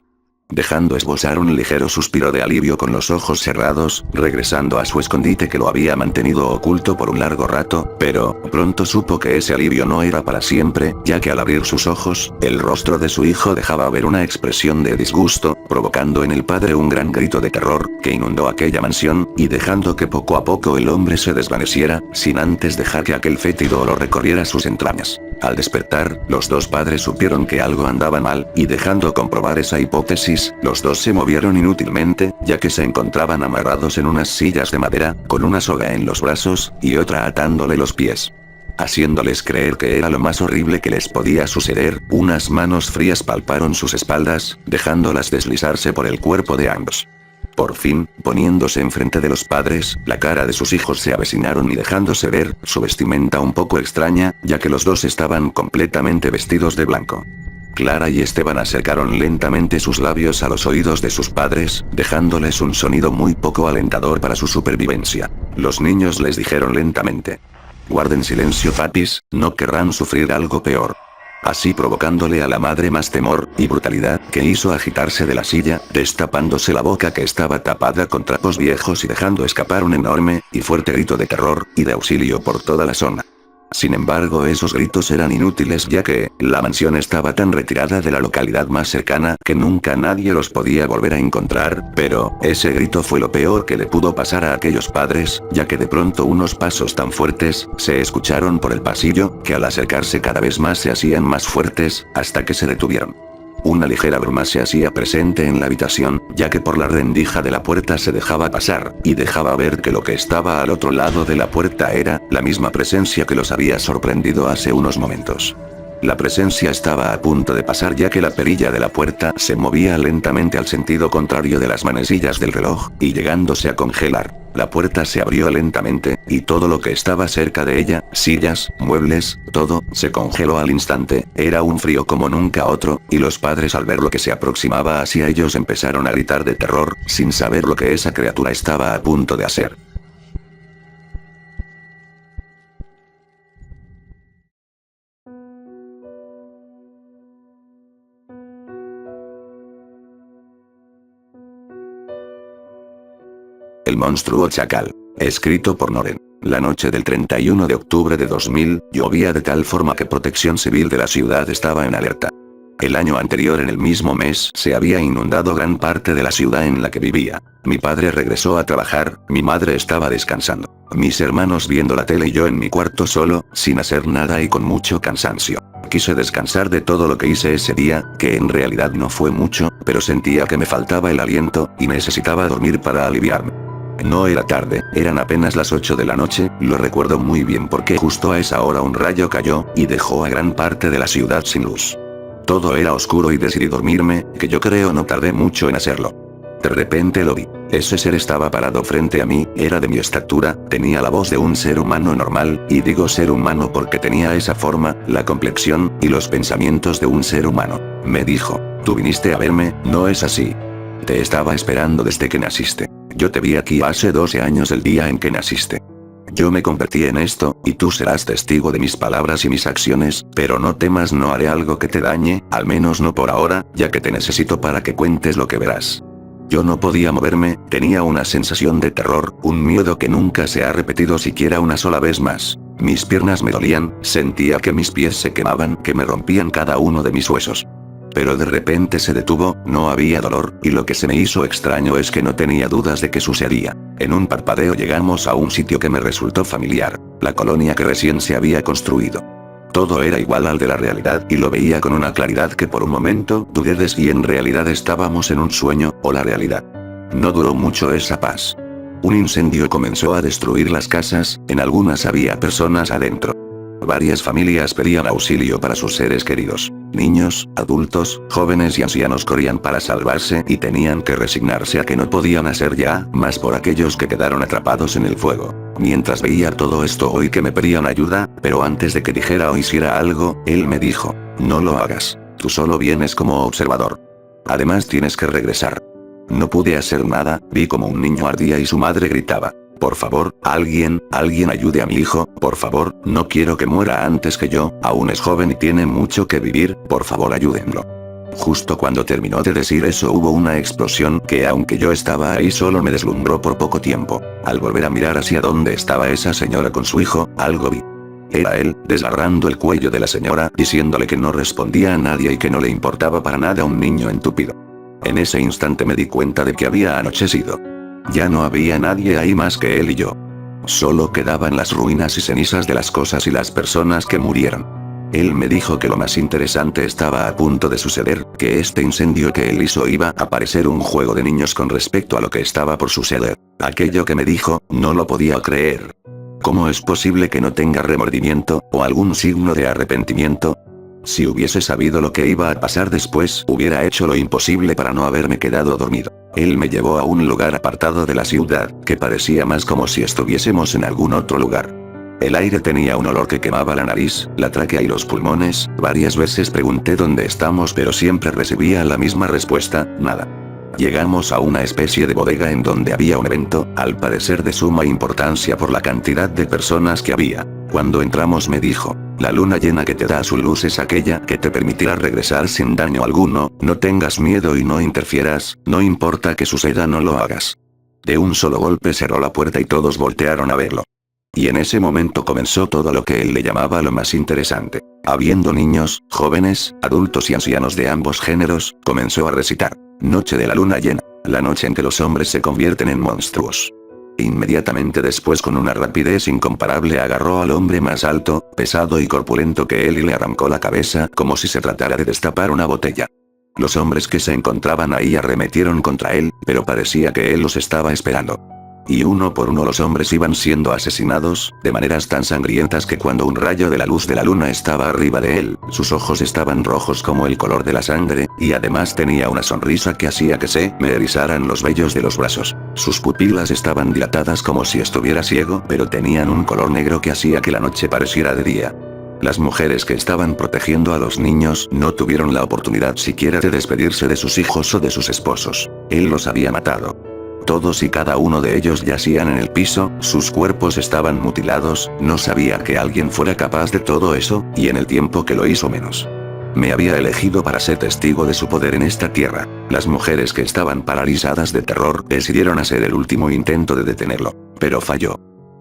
Dejando esbozar un ligero suspiro de alivio con los ojos cerrados, regresando a su escondite que lo había mantenido oculto por un largo rato, pero pronto supo que ese alivio no era para siempre, ya que al abrir sus ojos, el rostro de su hijo dejaba ver una expresión de disgusto, provocando en el padre un gran grito de terror, que inundó aquella mansión, y dejando que poco a poco el hombre se desvaneciera, sin antes dejar que aquel fétido olor recorriera sus entrañas. Al despertar, los 2 padres supieron que algo andaba mal, y dejando comprobar esa hipótesis, los 2 se movieron inútilmente, ya que se encontraban amarrados en unas sillas de madera, con una soga en los brazos, y otra atándole los pies. Haciéndoles creer que era lo más horrible que les podía suceder, unas manos frías palparon sus espaldas, dejándolas deslizarse por el cuerpo de ambos. Por fin, poniéndose enfrente de los padres, la cara de sus hijos se avecinaron y dejándose ver, su vestimenta un poco extraña, ya que los 2 estaban completamente vestidos de blanco. Clara y Esteban acercaron lentamente sus labios a los oídos de sus padres, dejándoles un sonido muy poco alentador para su supervivencia. Los niños les dijeron lentamente: «Guarden silencio, papis, no querrán sufrir algo peor». Así provocándole a la madre más temor y brutalidad, que hizo agitarse de la silla, destapándose la boca que estaba tapada con trapos viejos y dejando escapar un enorme y fuerte grito de terror y de auxilio por toda la zona. Sin embargo, esos gritos eran inútiles ya que la mansión estaba tan retirada de la localidad más cercana que nunca nadie los podía volver a encontrar, pero ese grito fue lo peor que le pudo pasar a aquellos padres, ya que de pronto unos pasos tan fuertes se escucharon por el pasillo, que al acercarse cada vez más se hacían más fuertes, hasta que se detuvieron. Una ligera bruma se hacía presente en la habitación, ya que por la rendija de la puerta se dejaba pasar, y dejaba ver que lo que estaba al otro lado de la puerta era la misma presencia que los había sorprendido hace unos momentos. La presencia estaba a punto de pasar ya que la perilla de la puerta se movía lentamente al sentido contrario de las manecillas del reloj, y llegándose a congelar. La puerta se abrió lentamente, y todo lo que estaba cerca de ella, sillas, muebles, todo, se congeló al instante. Era un frío como nunca otro, y los padres al ver lo que se aproximaba hacia ellos empezaron a gritar de terror, sin saber lo que esa criatura estaba a punto de hacer. El monstruo chacal. Escrito por Noren. La noche del 31 de octubre de 2000, llovía de tal forma que Protección Civil de la ciudad estaba en alerta. El año anterior en el mismo mes se había inundado gran parte de la ciudad en la que vivía. Mi padre regresó a trabajar, mi madre estaba descansando. Mis hermanos viendo la tele y yo en mi cuarto solo, sin hacer nada y con mucho cansancio. Quise descansar de todo lo que hice ese día, que en realidad no fue mucho, pero sentía que me faltaba el aliento, y necesitaba dormir para aliviarme. No era tarde, eran apenas las 8 de la noche, lo recuerdo muy bien porque justo a esa hora un rayo cayó, y dejó a gran parte de la ciudad sin luz. Todo era oscuro y decidí dormirme, que yo creo no tardé mucho en hacerlo. De repente lo vi. Ese ser estaba parado frente a mí, era de mi estatura, tenía la voz de un ser humano normal, y digo ser humano porque tenía esa forma, la complexión, y los pensamientos de un ser humano. Me dijo, tú viniste a verme, ¿no es así? Te estaba esperando desde que naciste. Yo te vi aquí hace 12 años el día en que naciste. Yo me convertí en esto, y tú serás testigo de mis palabras y mis acciones, pero no temas, no haré algo que te dañe, al menos no por ahora, ya que te necesito para que cuentes lo que verás. Yo no podía moverme, tenía una sensación de terror, un miedo que nunca se ha repetido siquiera una sola vez más. Mis piernas me dolían, sentía que mis pies se quemaban, que me rompían cada uno de mis huesos. Pero de repente se detuvo, no había dolor, y lo que se me hizo extraño es que no tenía dudas de que sucedía. En un parpadeo llegamos a un sitio que me resultó familiar, la colonia que recién se había construido. Todo era igual al de la realidad y lo veía con una claridad que por un momento dudé de si en realidad estábamos en un sueño, o la realidad. No duró mucho esa paz. Un incendio comenzó a destruir las casas, en algunas había personas adentro. Varias familias pedían auxilio para sus seres queridos. Niños, adultos, jóvenes y ancianos corrían para salvarse y tenían que resignarse a que no podían hacer ya más por aquellos que quedaron atrapados en el fuego. Mientras veía todo esto oí que me pedían ayuda, pero antes de que dijera o hiciera algo, él me dijo, no lo hagas, tú solo vienes como observador. Además tienes que regresar. No pude hacer nada, vi como un niño ardía y su madre gritaba. Por favor, alguien ayude a mi hijo, por favor, no quiero que muera antes que yo, aún es joven y tiene mucho que vivir, por favor ayúdenlo. Justo cuando terminó de decir eso hubo una explosión que aunque yo estaba ahí solo me deslumbró por poco tiempo. Al volver a mirar hacia donde estaba esa señora con su hijo, algo vi. Era él, desgarrando el cuello de la señora, diciéndole que no respondía a nadie y que no le importaba para nada a un niño entúpido. En ese instante me di cuenta de que había anochecido. Ya no había nadie ahí más que él y yo. Solo quedaban las ruinas y cenizas de las cosas y las personas que murieron. Él me dijo que lo más interesante estaba a punto de suceder, que este incendio que él hizo iba a parecer un juego de niños con respecto a lo que estaba por suceder. Aquello que me dijo, no lo podía creer. ¿Cómo es posible que no tenga remordimiento, o algún signo de arrepentimiento? Si hubiese sabido lo que iba a pasar después, hubiera hecho lo imposible para no haberme quedado dormido. Él me llevó a un lugar apartado de la ciudad, que parecía más como si estuviésemos en algún otro lugar. El aire tenía un olor que quemaba la nariz, la tráquea y los pulmones. Varias veces pregunté dónde estamos pero siempre recibía la misma respuesta, nada. Llegamos a una especie de bodega en donde había un evento, al parecer de suma importancia por la cantidad de personas que había. Cuando entramos me dijo, la luna llena que te da su luz es aquella que te permitirá regresar sin daño alguno, no tengas miedo y no interfieras, no importa que suceda no lo hagas. De un solo golpe cerró la puerta y todos voltearon a verlo. Y en ese momento comenzó todo lo que él le llamaba lo más interesante. Habiendo niños, jóvenes, adultos y ancianos de ambos géneros, comenzó a recitar. Noche de la luna llena, la noche en que los hombres se convierten en monstruos. Inmediatamente después con una rapidez incomparable agarró al hombre más alto, pesado y corpulento que él y le arrancó la cabeza como si se tratara de destapar una botella. Los hombres que se encontraban ahí arremetieron contra él, pero parecía que él los estaba esperando. y uno por uno los hombres iban siendo asesinados, de maneras tan sangrientas que cuando un rayo de la luz de la luna estaba arriba de él, sus ojos estaban rojos como el color de la sangre, y además tenía una sonrisa que hacía que se me erizaran los vellos de los brazos. Sus pupilas estaban dilatadas como si estuviera ciego, pero tenían un color negro que hacía que la noche pareciera de día. Las mujeres que estaban protegiendo a los niños no tuvieron la oportunidad siquiera de despedirse de sus hijos o de sus esposos. Él los había matado. Todos y cada uno de ellos yacían en el piso, sus cuerpos estaban mutilados, no sabía que alguien fuera capaz de todo eso, y en el tiempo que lo hizo menos. Me había elegido para ser testigo de su poder en esta tierra. Las mujeres que estaban paralizadas de terror decidieron hacer el último intento de detenerlo, pero falló.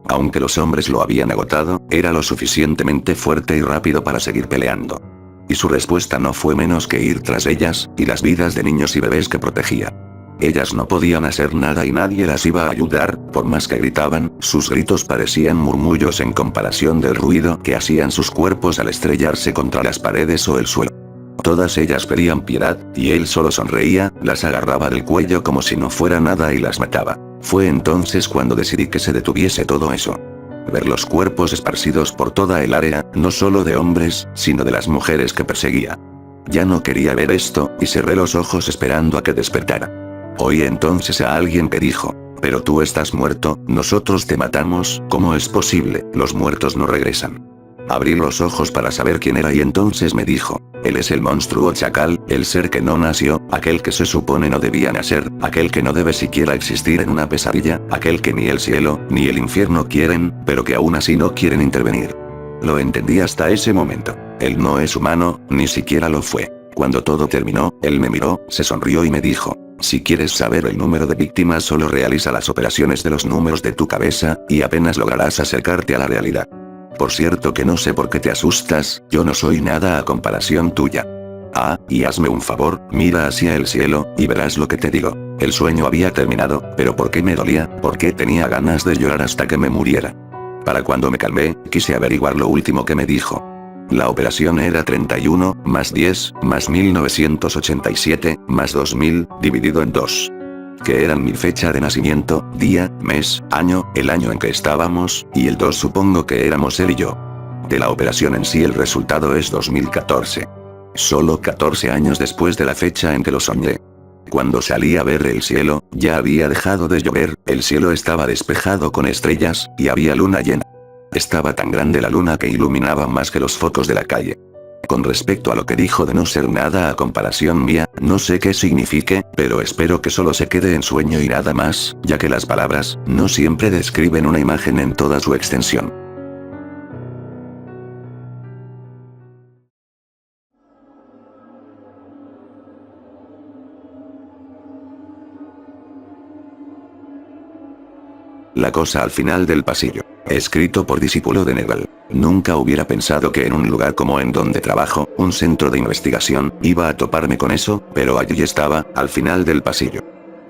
Aunque los hombres lo habían agotado, era lo suficientemente fuerte y rápido para seguir peleando. Y su respuesta no fue menos que ir tras ellas, y las vidas de niños y bebés que protegía. Ellas no podían hacer nada y nadie las iba a ayudar, por más que gritaban, sus gritos parecían murmullos en comparación del ruido que hacían sus cuerpos al estrellarse contra las paredes o el suelo. Todas ellas pedían piedad, y él solo sonreía, las agarraba del cuello como si no fuera nada y las mataba. Fue entonces cuando decidí que se detuviese todo eso. Ver los cuerpos esparcidos por toda el área, no solo de hombres, sino de las mujeres que perseguía. Ya no quería ver esto, y cerré los ojos esperando a que despertara. Oí entonces a alguien que dijo: «Pero tú estás muerto, nosotros te matamos, ¿cómo es posible? Los muertos no regresan». Abrí los ojos para saber quién era y entonces me dijo: «Él es el monstruo chacal, el ser que no nació, aquel que se supone no debía nacer, aquel que no debe siquiera existir en una pesadilla, aquel que ni el cielo, ni el infierno quieren, pero que aún así no quieren intervenir». Lo entendí hasta ese momento. Él no es humano, ni siquiera lo fue. Cuando todo terminó, él me miró, se sonrió y me dijo: «Si quieres saber el número de víctimas solo realiza las operaciones de los números de tu cabeza, y apenas lograrás acercarte a la realidad. Por cierto que no sé por qué te asustas, yo no soy nada a comparación tuya. Ah, y hazme un favor, mira hacia el cielo, y verás lo que te digo». El sueño había terminado, pero ¿por qué me dolía? ¿Por qué tenía ganas de llorar hasta que me muriera? Para cuando me calmé, quise averiguar lo último que me dijo. La operación era 31, más 10, más 1987, más 2000, dividido en 2. Que eran mi fecha de nacimiento, día, mes, año, el año en que estábamos, y el 2 supongo que éramos él y yo. De la operación en sí el resultado es 2014. Solo 14 años después de la fecha en que lo soñé. Cuando salí a ver el cielo, ya había dejado de llover, el cielo estaba despejado con estrellas, y había luna llena. Estaba tan grande la luna que iluminaba más que los focos de la calle. Con respecto a lo que dijo de no ser nada a comparación mía, no sé qué signifique, pero espero que solo se quede en sueño y nada más, ya que las palabras no siempre describen una imagen en toda su extensión. La cosa al final del pasillo. Escrito por discípulo de Neville. Nunca hubiera pensado que en un lugar como en donde trabajo, un centro de investigación, iba a toparme con eso, pero allí estaba, al final del pasillo.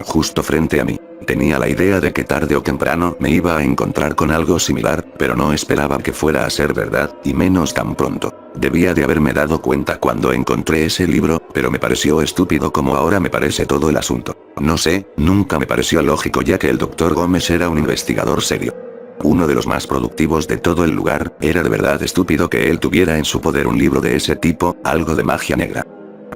Justo frente a mí. Tenía la idea de que tarde o temprano me iba a encontrar con algo similar, pero no esperaba que fuera a ser verdad, y menos tan pronto. Debía de haberme dado cuenta cuando encontré ese libro, pero me pareció estúpido como ahora me parece todo el asunto. No sé, nunca me pareció lógico ya que el Dr. Gómez era un investigador serio. Uno de los más productivos de todo el lugar, era de verdad estúpido que él tuviera en su poder un libro de ese tipo, algo de magia negra.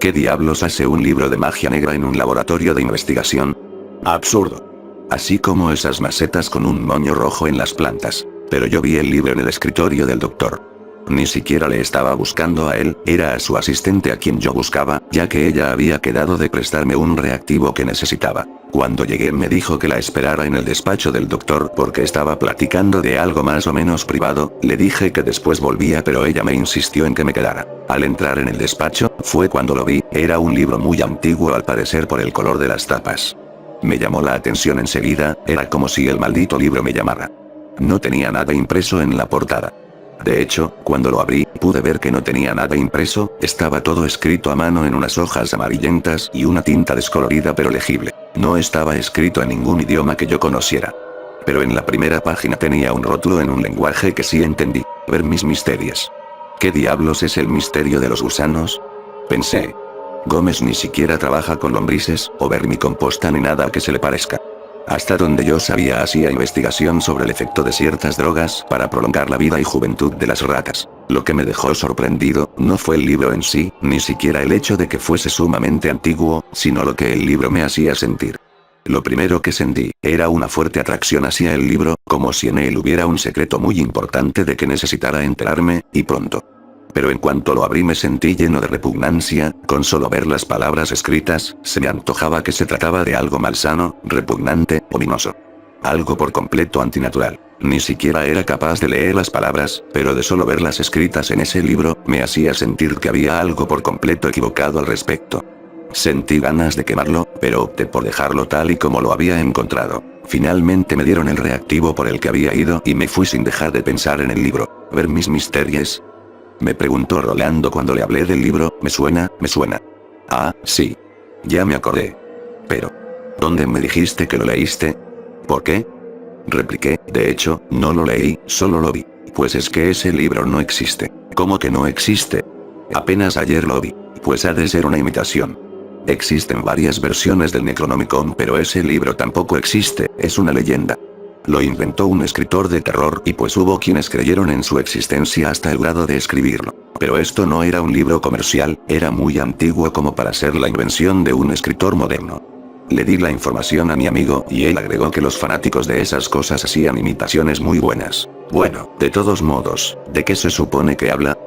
¿Qué diablos hace un libro de magia negra en un laboratorio de investigación? Absurdo. Así como esas macetas con un moño rojo en las plantas. Pero yo vi el libro en el escritorio del doctor. Ni siquiera le estaba buscando a él, era a su asistente a quien yo buscaba, ya que ella había quedado de prestarme un reactivo que necesitaba. Cuando llegué me dijo que la esperara en el despacho del doctor porque estaba platicando de algo más o menos privado, le dije que después volvía pero ella me insistió en que me quedara. Al entrar en el despacho, fue cuando lo vi, era un libro muy antiguo al parecer por el color de las tapas. Me llamó la atención enseguida, era como si el maldito libro me llamara. No tenía nada impreso en la portada. De hecho, cuando lo abrí, pude ver que no tenía nada impreso, estaba todo escrito a mano en unas hojas amarillentas y una tinta descolorida pero legible. No estaba escrito en ningún idioma que yo conociera. Pero en la primera página tenía un rótulo en un lenguaje que sí entendí. Ver mis misterios. ¿Qué diablos es el misterio de los gusanos? Pensé. Gómez ni siquiera trabaja con lombrices, o vermicomposta ni nada que se le parezca. Hasta donde yo sabía hacía investigación sobre el efecto de ciertas drogas para prolongar la vida y juventud de las ratas. Lo que me dejó sorprendido, no fue el libro en sí, ni siquiera el hecho de que fuese sumamente antiguo, sino lo que el libro me hacía sentir. Lo primero que sentí, era una fuerte atracción hacia el libro, como si en él hubiera un secreto muy importante de que necesitara enterarme, y pronto. Pero en cuanto lo abrí me sentí lleno de repugnancia, con solo ver las palabras escritas, se me antojaba que se trataba de algo malsano, repugnante, ominoso. Algo por completo antinatural. Ni siquiera era capaz de leer las palabras, pero de solo verlas escritas en ese libro, me hacía sentir que había algo por completo equivocado al respecto. Sentí ganas de quemarlo, pero opté por dejarlo tal y como lo había encontrado. Finalmente me dieron el reactivo por el que había ido y me fui sin dejar de pensar en el libro. ¿Ver mis misterios? Me preguntó Rolando cuando le hablé del libro. ¿Me suena? Ah, sí. Ya me acordé. Pero, ¿dónde me dijiste que lo leíste? ¿Por qué? Repliqué, de hecho, no lo leí, solo lo vi. Pues es que ese libro no existe. ¿Cómo que no existe? Apenas ayer lo vi. Pues ha de ser una imitación. Existen varias versiones del Necronomicon, pero ese libro tampoco existe, es una leyenda. Lo inventó un escritor de terror y pues hubo quienes creyeron en su existencia hasta el grado de escribirlo. Pero esto no era un libro comercial, era muy antiguo como para ser la invención de un escritor moderno. Le di la información a mi amigo y él agregó que los fanáticos de esas cosas hacían imitaciones muy buenas. Bueno, de todos modos, ¿de qué se supone que habla?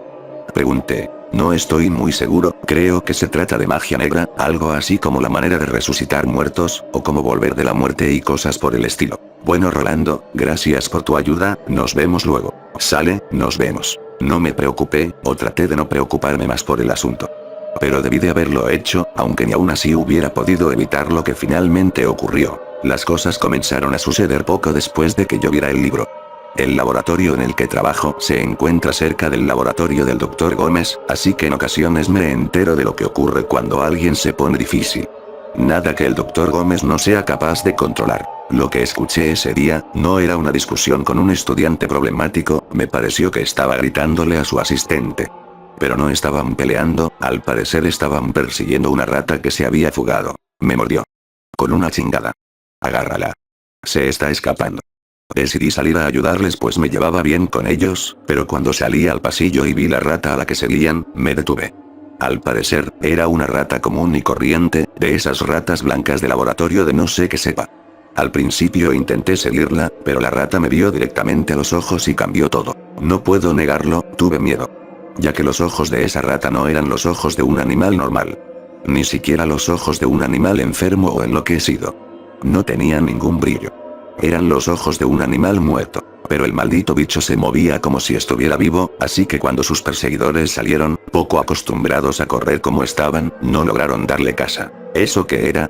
Pregunté. No estoy muy seguro, creo que se trata de magia negra, algo así como la manera de resucitar muertos, o como volver de la muerte y cosas por el estilo. Bueno Rolando, gracias por tu ayuda, nos vemos luego. Sale, nos vemos. No me preocupé, o traté de no preocuparme más por el asunto. Pero debí de haberlo hecho, aunque ni aún así hubiera podido evitar lo que finalmente ocurrió. Las cosas comenzaron a suceder poco después de que yo viera el libro. El laboratorio en el que trabajo se encuentra cerca del laboratorio del Dr. Gómez, así que en ocasiones me entero de lo que ocurre cuando alguien se pone difícil. Nada que el Dr. Gómez no sea capaz de controlar. Lo que escuché ese día, no era una discusión con un estudiante problemático, me pareció que estaba gritándole a su asistente. Pero no estaban peleando, al parecer estaban persiguiendo una rata que se había fugado. Me mordió. Con una chingada. Agárrala. Se está escapando. Decidí salir a ayudarles pues me llevaba bien con ellos, pero cuando salí al pasillo y vi la rata a la que seguían, me detuve. Al parecer, era una rata común y corriente, de esas ratas blancas de laboratorio de no sé qué cepa. Al principio intenté seguirla, pero la rata me vio directamente a los ojos y cambió todo. No puedo negarlo, tuve miedo. Ya que los ojos de esa rata no eran los ojos de un animal normal. Ni siquiera los ojos de un animal enfermo o enloquecido. No tenían ningún brillo. Eran los ojos de un animal muerto. Pero el maldito bicho se movía como si estuviera vivo, así que cuando sus perseguidores salieron, poco acostumbrados a correr como estaban, no lograron darle caza. ¿Eso qué era?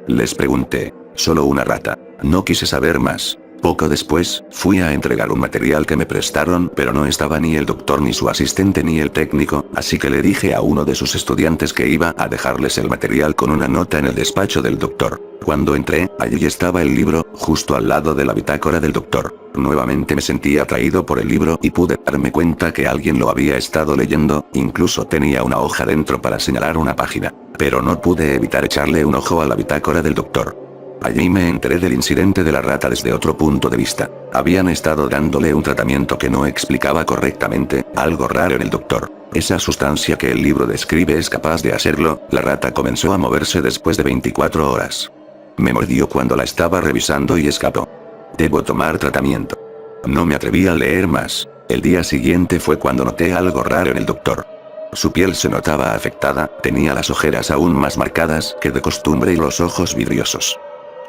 Les pregunté. Solo una rata. No quise saber más. Poco después, fui a entregar un material que me prestaron, pero no estaba ni el doctor ni su asistente ni el técnico, así que le dije a uno de sus estudiantes que iba a dejarles el material con una nota en el despacho del doctor. Cuando entré, allí estaba el libro, justo al lado de la bitácora del doctor. Nuevamente me sentí atraído por el libro y pude darme cuenta que alguien lo había estado leyendo, incluso tenía una hoja dentro para señalar una página. Pero no pude evitar echarle un ojo a la bitácora del doctor. Allí me enteré del incidente de la rata desde otro punto de vista. Habían estado dándole un tratamiento que no explicaba correctamente, algo raro en el doctor. Esa sustancia que el libro describe es capaz de hacerlo, la rata comenzó a moverse después de 24 horas. Me mordió cuando la estaba revisando y escapó. Debo tomar tratamiento. No me atreví a leer más. El día siguiente fue cuando noté algo raro en el doctor. Su piel se notaba afectada, tenía las ojeras aún más marcadas que de costumbre y los ojos vidriosos.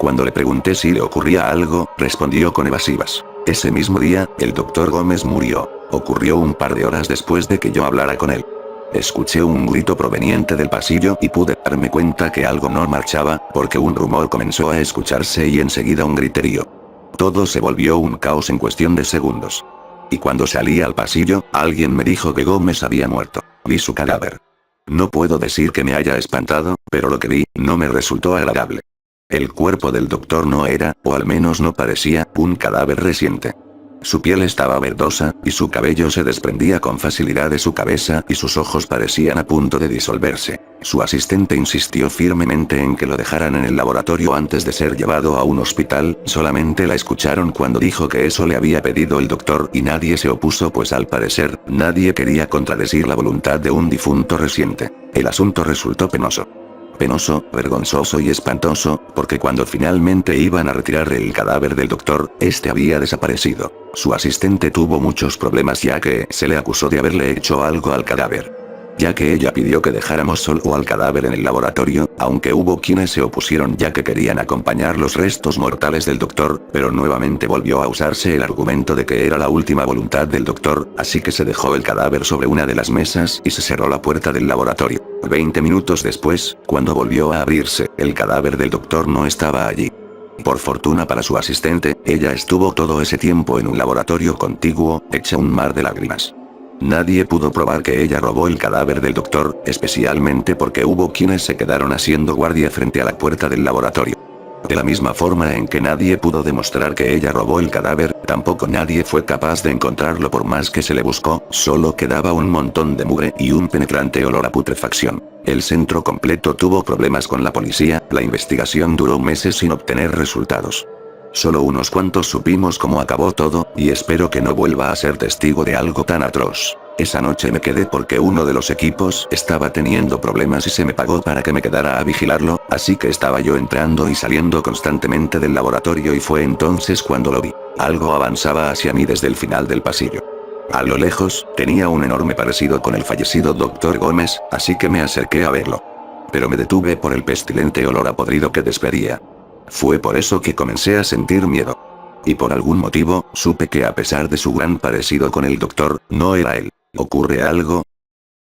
Cuando le pregunté si le ocurría algo, respondió con evasivas. Ese mismo día, el Dr. Gómez murió. Ocurrió un par de horas después de que yo hablara con él. Escuché un grito proveniente del pasillo y pude darme cuenta que algo no marchaba, porque un rumor comenzó a escucharse y enseguida un griterío. Todo se volvió un caos en cuestión de segundos. Y cuando salí al pasillo, alguien me dijo que Gómez había muerto. Vi su cadáver. No puedo decir que me haya espantado, pero lo que vi, no me resultó agradable. El cuerpo del doctor no era, o al menos no parecía, un cadáver reciente. Su piel estaba verdosa, y su cabello se desprendía con facilidad de su cabeza y sus ojos parecían a punto de disolverse. Su asistente insistió firmemente en que lo dejaran en el laboratorio antes de ser llevado a un hospital, solamente la escucharon cuando dijo que eso le había pedido el doctor y nadie se opuso pues al parecer, nadie quería contradecir la voluntad de un difunto reciente. El asunto resultó penoso. Penoso, vergonzoso y espantoso, porque cuando finalmente iban a retirar el cadáver del doctor, este había desaparecido. Su asistente tuvo muchos problemas ya que se le acusó de haberle hecho algo al cadáver. Ya que ella pidió que dejáramos solo al cadáver en el laboratorio, aunque hubo quienes se opusieron ya que querían acompañar los restos mortales del doctor, pero nuevamente volvió a usarse el argumento de que era la última voluntad del doctor, así que se dejó el cadáver sobre una de las mesas y se cerró la puerta del laboratorio. 20 minutos después, cuando volvió a abrirse, el cadáver del doctor no estaba allí. Por fortuna para su asistente, ella estuvo todo ese tiempo en un laboratorio contiguo, hecha un mar de lágrimas. Nadie pudo probar que ella robó el cadáver del doctor, especialmente porque hubo quienes se quedaron haciendo guardia frente a la puerta del laboratorio. De la misma forma en que nadie pudo demostrar que ella robó el cadáver, tampoco nadie fue capaz de encontrarlo por más que se le buscó, solo quedaba un montón de mugre y un penetrante olor a putrefacción. El centro completo tuvo problemas con la policía, la investigación duró meses sin obtener resultados. Solo unos cuantos supimos cómo acabó todo, y espero que no vuelva a ser testigo de algo tan atroz. Esa noche me quedé porque uno de los equipos estaba teniendo problemas y se me pagó para que me quedara a vigilarlo, así que estaba yo entrando y saliendo constantemente del laboratorio y fue entonces cuando lo vi. Algo avanzaba hacia mí desde el final del pasillo. A lo lejos, tenía un enorme parecido con el fallecido Dr. Gómez, así que me acerqué a verlo. Pero me detuve por el pestilente olor a podrido que despedía. Fue por eso que comencé a sentir miedo. Y por algún motivo, supe que a pesar de su gran parecido con el doctor, no era él. ¿Ocurre algo?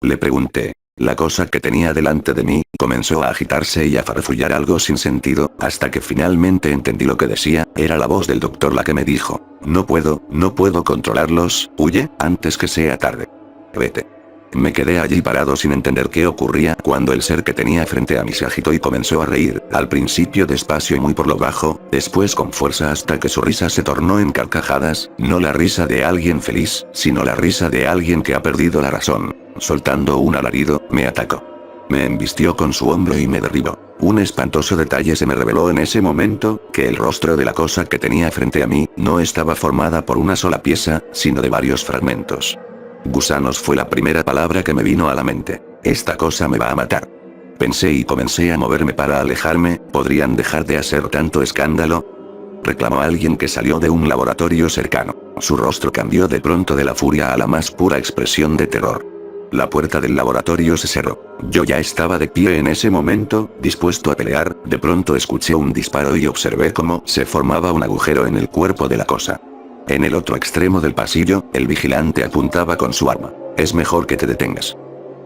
Le pregunté. La cosa que tenía delante de mí, comenzó a agitarse y a farfullar algo sin sentido, hasta que finalmente entendí lo que decía, era la voz del doctor la que me dijo, no puedo controlarlos, huye, antes que sea tarde. Vete. Me quedé allí parado sin entender qué ocurría cuando el ser que tenía frente a mí se agitó y comenzó a reír, al principio despacio y muy por lo bajo, después con fuerza hasta que su risa se tornó en carcajadas, no la risa de alguien feliz, sino la risa de alguien que ha perdido la razón. Soltando un alarido, me atacó. Me embistió con su hombro y me derribó. Un espantoso detalle se me reveló en ese momento, que el rostro de la cosa que tenía frente a mí, no estaba formada por una sola pieza, sino de varios fragmentos. Gusanos fue la primera palabra que me vino a la mente. Esta cosa me va a matar. Pensé y comencé a moverme para alejarme, ¿podrían dejar de hacer tanto escándalo? Reclamó alguien que salió de un laboratorio cercano. Su rostro cambió de pronto de la furia a la más pura expresión de terror. La puerta del laboratorio se cerró. Yo ya estaba de pie en ese momento, dispuesto a pelear, de pronto escuché un disparo y observé cómo se formaba un agujero en el cuerpo de la cosa. En el otro extremo del pasillo, el vigilante apuntaba con su arma. Es mejor que te detengas.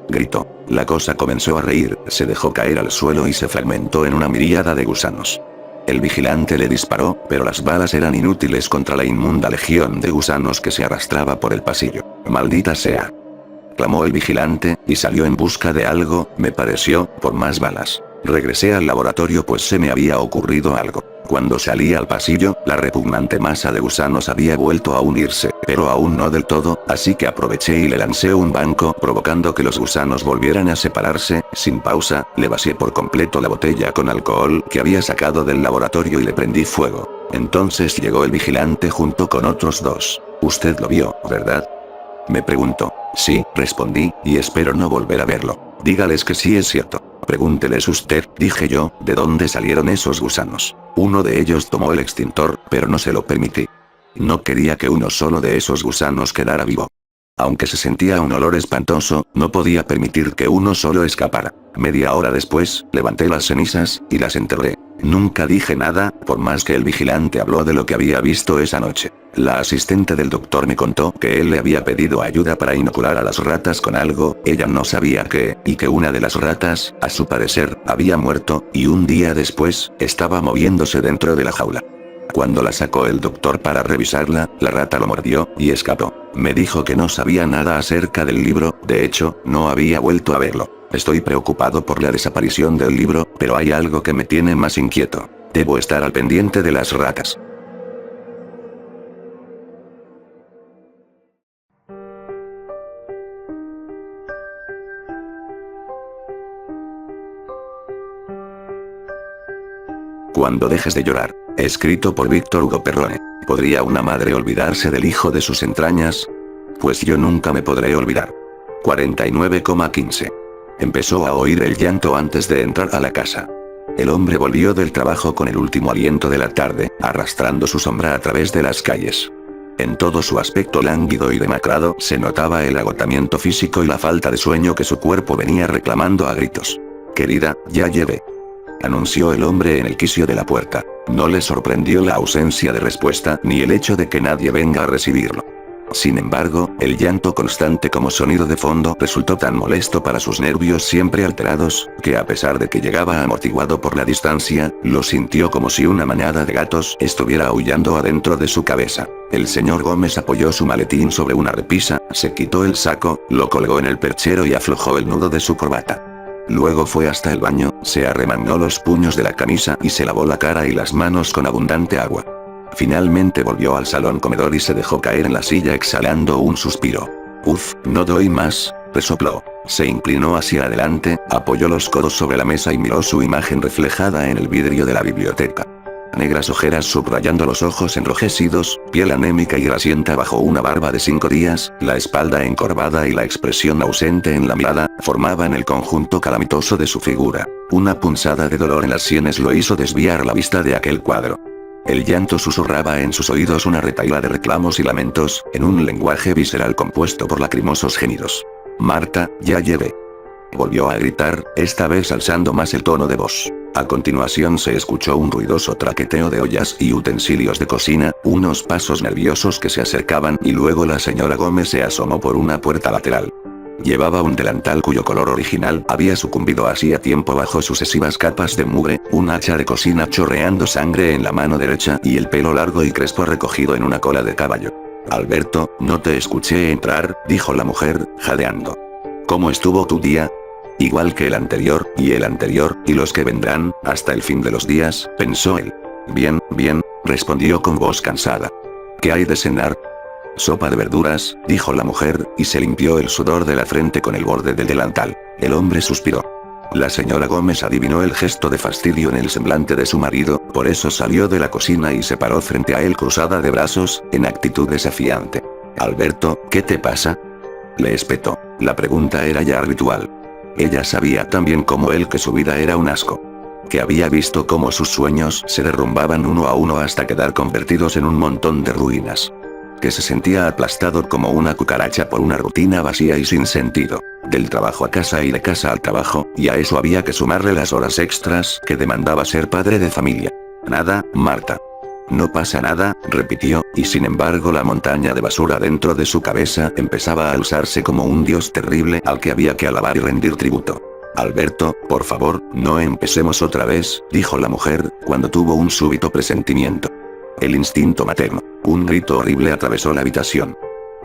Gritó. La cosa comenzó a reír, se dejó caer al suelo y se fragmentó en una miríada de gusanos. El vigilante le disparó, pero las balas eran inútiles contra la inmunda legión de gusanos que se arrastraba por el pasillo. Maldita sea. Clamó el vigilante, y salió en busca de algo, me pareció, por más balas. Regresé al laboratorio pues se me había ocurrido algo. Cuando salí al pasillo, la repugnante masa de gusanos había vuelto a unirse, pero aún no del todo, así que aproveché y le lancé un banco, provocando que los gusanos volvieran a separarse. Sin pausa, le vacié por completo la botella con alcohol que había sacado del laboratorio y le prendí fuego. Entonces llegó el vigilante junto con otros dos. Usted lo vio, ¿verdad? Me preguntó. Sí, respondí, y espero no volver a verlo. Dígales que sí es cierto. Pregúnteles usted, dije yo, ¿de dónde salieron esos gusanos? Uno de ellos tomó el extintor, pero no se lo permití. No quería que uno solo de esos gusanos quedara vivo. Aunque se sentía un olor espantoso, no podía permitir que uno solo escapara. Media hora después, levanté las cenizas, y las enterré. Nunca dije nada, por más que el vigilante habló de lo que había visto esa noche. La asistente del doctor me contó que él le había pedido ayuda para inocular a las ratas con algo, ella no sabía qué, y que una de las ratas, a su parecer, había muerto, y un día después, estaba moviéndose dentro de la jaula. Cuando la sacó el doctor para revisarla, la rata lo mordió, y escapó. Me dijo que no sabía nada acerca del libro, de hecho, no había vuelto a verlo. Estoy preocupado por la desaparición del libro, pero hay algo que me tiene más inquieto. Debo estar al pendiente de las ratas. Cuando dejes de llorar. Escrito por Víctor Hugo Perrone. ¿Podría una madre olvidarse del hijo de sus entrañas? Pues yo nunca me podré olvidar. 49,15. Empezó a oír el llanto antes de entrar a la casa. El hombre volvió del trabajo con el último aliento de la tarde, arrastrando su sombra a través de las calles. En todo su aspecto lánguido y demacrado se notaba el agotamiento físico y la falta de sueño que su cuerpo venía reclamando a gritos. Querida, ya lleve. Anunció el hombre en el quicio de la puerta. No le sorprendió la ausencia de respuesta ni el hecho de que nadie venga a recibirlo. Sin embargo, el llanto constante como sonido de fondo resultó tan molesto para sus nervios siempre alterados, que a pesar de que llegaba amortiguado por la distancia, lo sintió como si una manada de gatos estuviera aullando adentro de su cabeza. El señor Gómez apoyó su maletín sobre una repisa, se quitó el saco, lo colgó en el perchero y aflojó el nudo de su corbata. Luego fue hasta el baño, se arremangó los puños de la camisa y se lavó la cara y las manos con abundante agua. Finalmente volvió al salón comedor y se dejó caer en la silla exhalando un suspiro. Uf, no doy más, resopló. Se inclinó hacia adelante, apoyó los codos sobre la mesa y miró su imagen reflejada en el vidrio de la biblioteca. Negras ojeras subrayando los ojos enrojecidos, piel anémica y grasienta bajo una barba de 5 días, la espalda encorvada y la expresión ausente en la mirada, formaban el conjunto calamitoso de su figura. Una punzada de dolor en las sienes lo hizo desviar la vista de aquel cuadro. El llanto susurraba en sus oídos una retahíla de reclamos y lamentos, en un lenguaje visceral compuesto por lacrimosos gemidos. Marta, ya lleve. Volvió a gritar, esta vez alzando más el tono de voz. A continuación se escuchó un ruidoso traqueteo de ollas y utensilios de cocina, unos pasos nerviosos que se acercaban y luego la señora Gómez se asomó por una puerta lateral. Llevaba un delantal cuyo color original había sucumbido hacía tiempo bajo sucesivas capas de mugre, un hacha de cocina chorreando sangre en la mano derecha y el pelo largo y crespo recogido en una cola de caballo. Alberto, no te escuché entrar, dijo la mujer, jadeando. ¿Cómo estuvo tu día? Igual que el anterior, y los que vendrán, hasta el fin de los días, pensó él. Bien, bien, respondió con voz cansada. ¿Qué hay de cenar? Sopa de verduras, dijo la mujer, y se limpió el sudor de la frente con el borde del delantal. El hombre suspiró. La señora Gómez adivinó el gesto de fastidio en el semblante de su marido, por eso salió de la cocina y se paró frente a él cruzada de brazos, en actitud desafiante. Alberto, ¿qué te pasa? Le espetó. La pregunta era ya habitual. Ella sabía tan bien como él que su vida era un asco. Que había visto cómo sus sueños se derrumbaban uno a uno hasta quedar convertidos en un montón de ruinas. Que se sentía aplastado como una cucaracha por una rutina vacía y sin sentido. Del trabajo a casa y de casa al trabajo, y a eso había que sumarle las horas extras que demandaba ser padre de familia. Nada, Marta. No pasa nada, repitió, y sin embargo la montaña de basura dentro de su cabeza empezaba a alzarse como un dios terrible al que había que alabar y rendir tributo. Alberto, por favor, no empecemos otra vez, dijo la mujer, cuando tuvo un súbito presentimiento. El instinto materno. Un grito horrible atravesó la habitación.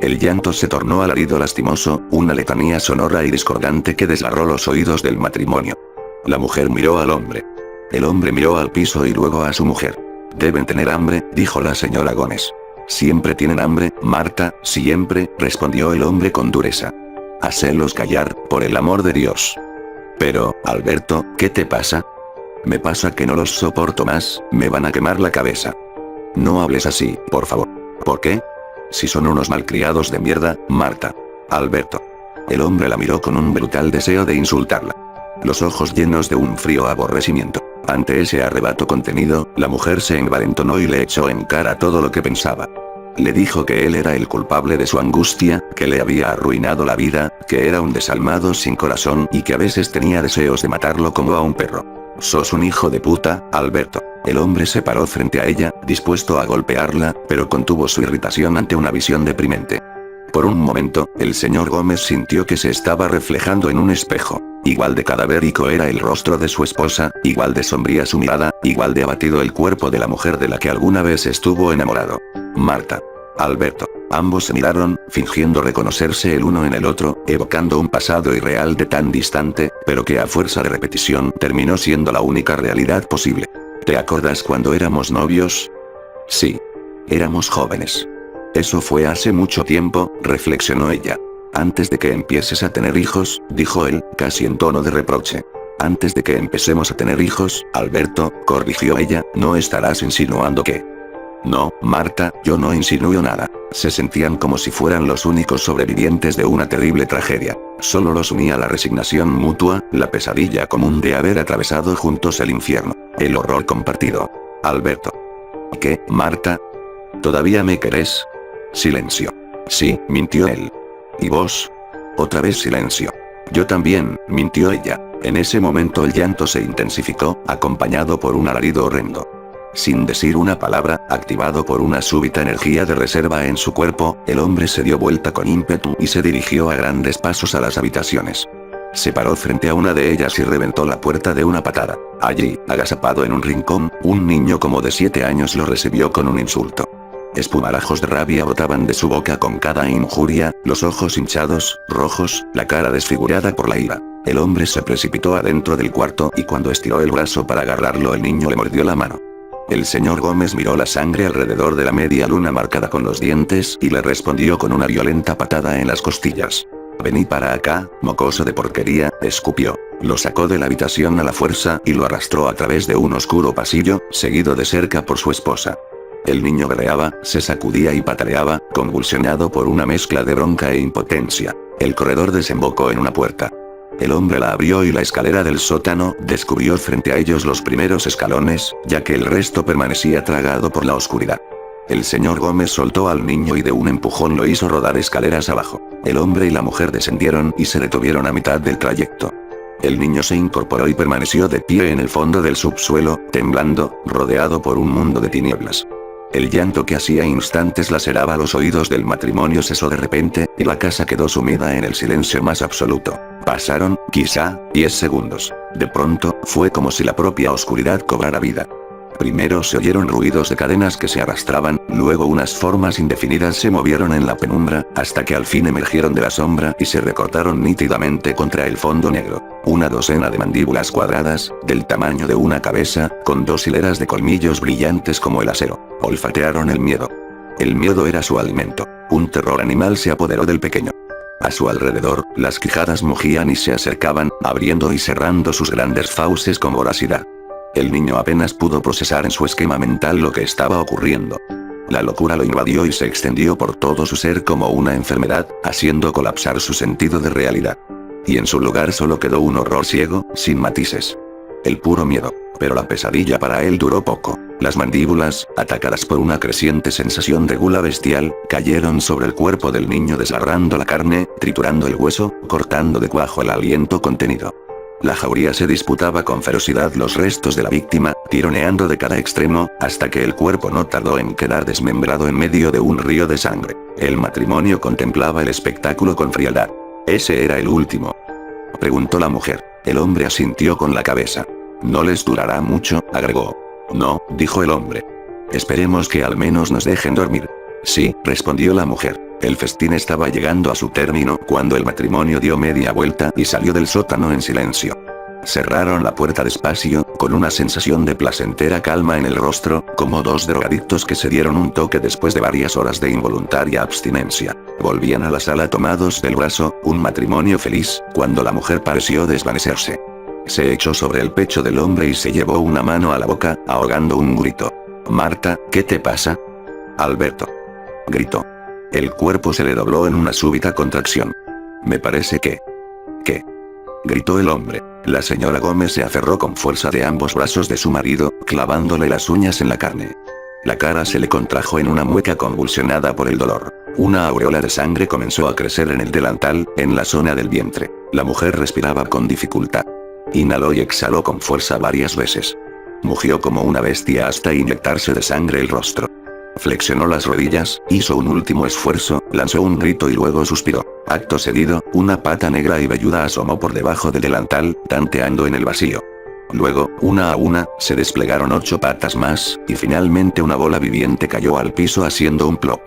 El llanto se tornó alarido lastimoso, una letanía sonora y discordante que desgarró los oídos del matrimonio. La mujer miró al hombre. El hombre miró al piso y luego a su mujer. Deben tener hambre, dijo la señora Gómez. Siempre tienen hambre, Marta, siempre, respondió el hombre con dureza. Hacelos callar, por el amor de Dios. Pero, Alberto, ¿qué te pasa? Me pasa que no los soporto más, me van a quemar la cabeza. No hables así, por favor. ¿Por qué? Si son unos malcriados de mierda, Marta. Alberto. El hombre la miró con un brutal deseo de insultarla. Los ojos llenos de un frío aborrecimiento. Ante ese arrebato contenido, la mujer se envalentonó y le echó en cara todo lo que pensaba. Le dijo que él era el culpable de su angustia, que le había arruinado la vida, que era un desalmado sin corazón y que a veces tenía deseos de matarlo como a un perro. Sos un hijo de puta, Alberto. El hombre se paró frente a ella, dispuesto a golpearla, pero contuvo su irritación ante una visión deprimente. Por un momento, el señor Gómez sintió que se estaba reflejando en un espejo. Igual de cadavérico era el rostro de su esposa, igual de sombría su mirada, igual de abatido el cuerpo de la mujer de la que alguna vez estuvo enamorado. Marta. Alberto. Ambos se miraron, fingiendo reconocerse el uno en el otro, evocando un pasado irreal de tan distante, pero que a fuerza de repetición terminó siendo la única realidad posible. ¿Te acuerdas cuando éramos novios? Sí. Éramos jóvenes. Eso fue hace mucho tiempo, reflexionó ella. Antes de que empieces a tener hijos, dijo él, casi en tono de reproche. Antes de que empecemos a tener hijos, Alberto, corrigió ella, no estarás insinuando que... No, Marta, yo no insinúo nada. Se sentían como si fueran los únicos sobrevivientes de una terrible tragedia. Solo los unía la resignación mutua, la pesadilla común de haber atravesado juntos el infierno. El horror compartido. Alberto. ¿Qué, Marta? ¿Todavía me querés? Silencio. Sí, mintió él. ¿Y vos? Otra vez silencio. Yo también, mintió ella. En ese momento el llanto se intensificó, acompañado por un alarido horrendo. Sin decir una palabra, activado por una súbita energía de reserva en su cuerpo, el hombre se dio vuelta con ímpetu y se dirigió a grandes pasos a las habitaciones. Se paró frente a una de ellas y reventó la puerta de una patada. Allí, agazapado en un rincón, un niño como de 7 años lo recibió con un insulto. Espumarajos de rabia brotaban de su boca con cada injuria, los ojos hinchados, rojos, la cara desfigurada por la ira. El hombre se precipitó adentro del cuarto y cuando estiró el brazo para agarrarlo el niño le mordió la mano. El señor Gómez miró la sangre alrededor de la media luna marcada con los dientes y le respondió con una violenta patada en las costillas. Vení para acá, mocoso de porquería, escupió. Lo sacó de la habitación a la fuerza y lo arrastró a través de un oscuro pasillo, seguido de cerca por su esposa. El niño berreaba, se sacudía y pataleaba, convulsionado por una mezcla de bronca e impotencia. El corredor desembocó en una puerta. El hombre la abrió y la escalera del sótano descubrió frente a ellos los primeros escalones, ya que el resto permanecía tragado por la oscuridad. El señor Gómez soltó al niño y de un empujón lo hizo rodar escaleras abajo. El hombre y la mujer descendieron y se detuvieron a mitad del trayecto. El niño se incorporó y permaneció de pie en el fondo del subsuelo, temblando, rodeado por un mundo de tinieblas. El llanto que hacía instantes laceraba los oídos del matrimonio cesó de repente, y la casa quedó sumida en el silencio más absoluto. Pasaron, quizá, 10 segundos. De pronto, fue como si la propia oscuridad cobrara vida. Primero se oyeron ruidos de cadenas que se arrastraban, luego unas formas indefinidas se movieron en la penumbra, hasta que al fin emergieron de la sombra y se recortaron nítidamente contra el fondo negro. Una docena de mandíbulas cuadradas, del tamaño de una cabeza, con 2 hileras de colmillos brillantes como el acero. Olfatearon el miedo. El miedo era su alimento. Un terror animal se apoderó del pequeño. A su alrededor, las quijadas mugían y se acercaban, abriendo y cerrando sus grandes fauces con voracidad. El niño apenas pudo procesar en su esquema mental lo que estaba ocurriendo. La locura lo invadió y se extendió por todo su ser como una enfermedad, haciendo colapsar su sentido de realidad. Y en su lugar solo quedó un horror ciego, sin matices. El puro miedo. Pero la pesadilla para él duró poco. Las mandíbulas, atacadas por una creciente sensación de gula bestial, cayeron sobre el cuerpo del niño desgarrando la carne, triturando el hueso, cortando de cuajo el aliento contenido. La jauría se disputaba con ferocidad los restos de la víctima, tironeando de cada extremo, hasta que el cuerpo no tardó en quedar desmembrado en medio de un río de sangre. El matrimonio contemplaba el espectáculo con frialdad. ¿Ese era el último?, preguntó la mujer. El hombre asintió con la cabeza. No les durará mucho, agregó. No, dijo el hombre. Esperemos que al menos nos dejen dormir. Sí, respondió la mujer. El festín estaba llegando a su término cuando el matrimonio dio media vuelta y salió del sótano en silencio. Cerraron la puerta despacio, con una sensación de placentera calma en el rostro, como 2 drogadictos que se dieron un toque después de varias horas de involuntaria abstinencia. Volvían a la sala tomados del brazo, un matrimonio feliz, cuando la mujer pareció desvanecerse. Se echó sobre el pecho del hombre y se llevó una mano a la boca, ahogando un grito. Marta, ¿qué te pasa? Alberto. Gritó. El cuerpo se le dobló en una súbita contracción. Me parece que... ¿Qué? Gritó el hombre. La señora Gómez se aferró con fuerza de ambos brazos de su marido, clavándole las uñas en la carne. La cara se le contrajo en una mueca convulsionada por el dolor. Una aureola de sangre comenzó a crecer en el delantal, en la zona del vientre. La mujer respiraba con dificultad. Inhaló y exhaló con fuerza varias veces. Mugió como una bestia hasta inyectarse de sangre el rostro. Flexionó las rodillas, hizo un último esfuerzo, lanzó un grito y luego suspiró. Acto seguido, una pata negra y velluda asomó por debajo del delantal, tanteando en el vacío. Luego, una a una, se desplegaron 8 patas más, y finalmente una bola viviente cayó al piso haciendo un plop.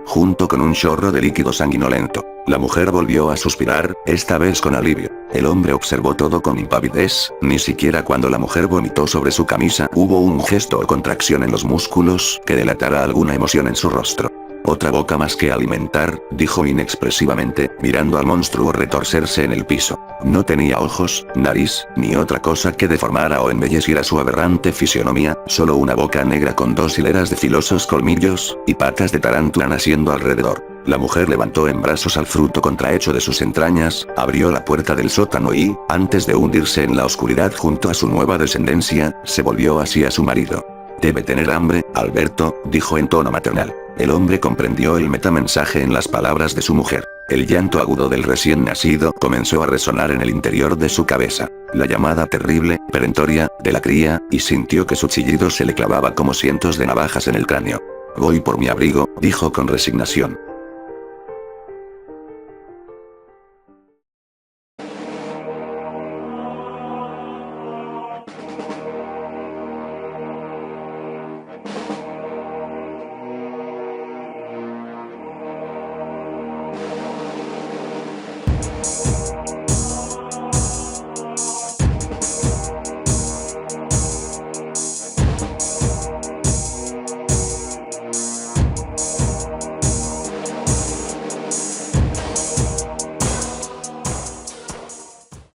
Junto con un chorro de líquido sanguinolento. La mujer volvió a suspirar, esta vez con alivio. El hombre observó todo con impavidez, ni siquiera cuando la mujer vomitó sobre su camisa hubo un gesto o contracción en los músculos que delatara alguna emoción en su rostro. Otra boca más que alimentar, dijo inexpresivamente, mirando al monstruo retorcerse en el piso. No tenía ojos, nariz, ni otra cosa que deformara o embelleciera su aberrante fisionomía, solo una boca negra con 2 hileras de filosos colmillos, y patas de tarántula naciendo alrededor. La mujer levantó en brazos al fruto contrahecho de sus entrañas, abrió la puerta del sótano y, antes de hundirse en la oscuridad junto a su nueva descendencia, se volvió hacia su marido. Debe tener hambre, Alberto, dijo en tono maternal. El hombre comprendió el metamensaje en las palabras de su mujer. El llanto agudo del recién nacido comenzó a resonar en el interior de su cabeza. La llamada terrible, perentoria, de la cría, y sintió que su chillido se le clavaba como cientos de navajas en el cráneo. Voy por mi abrigo, dijo con resignación.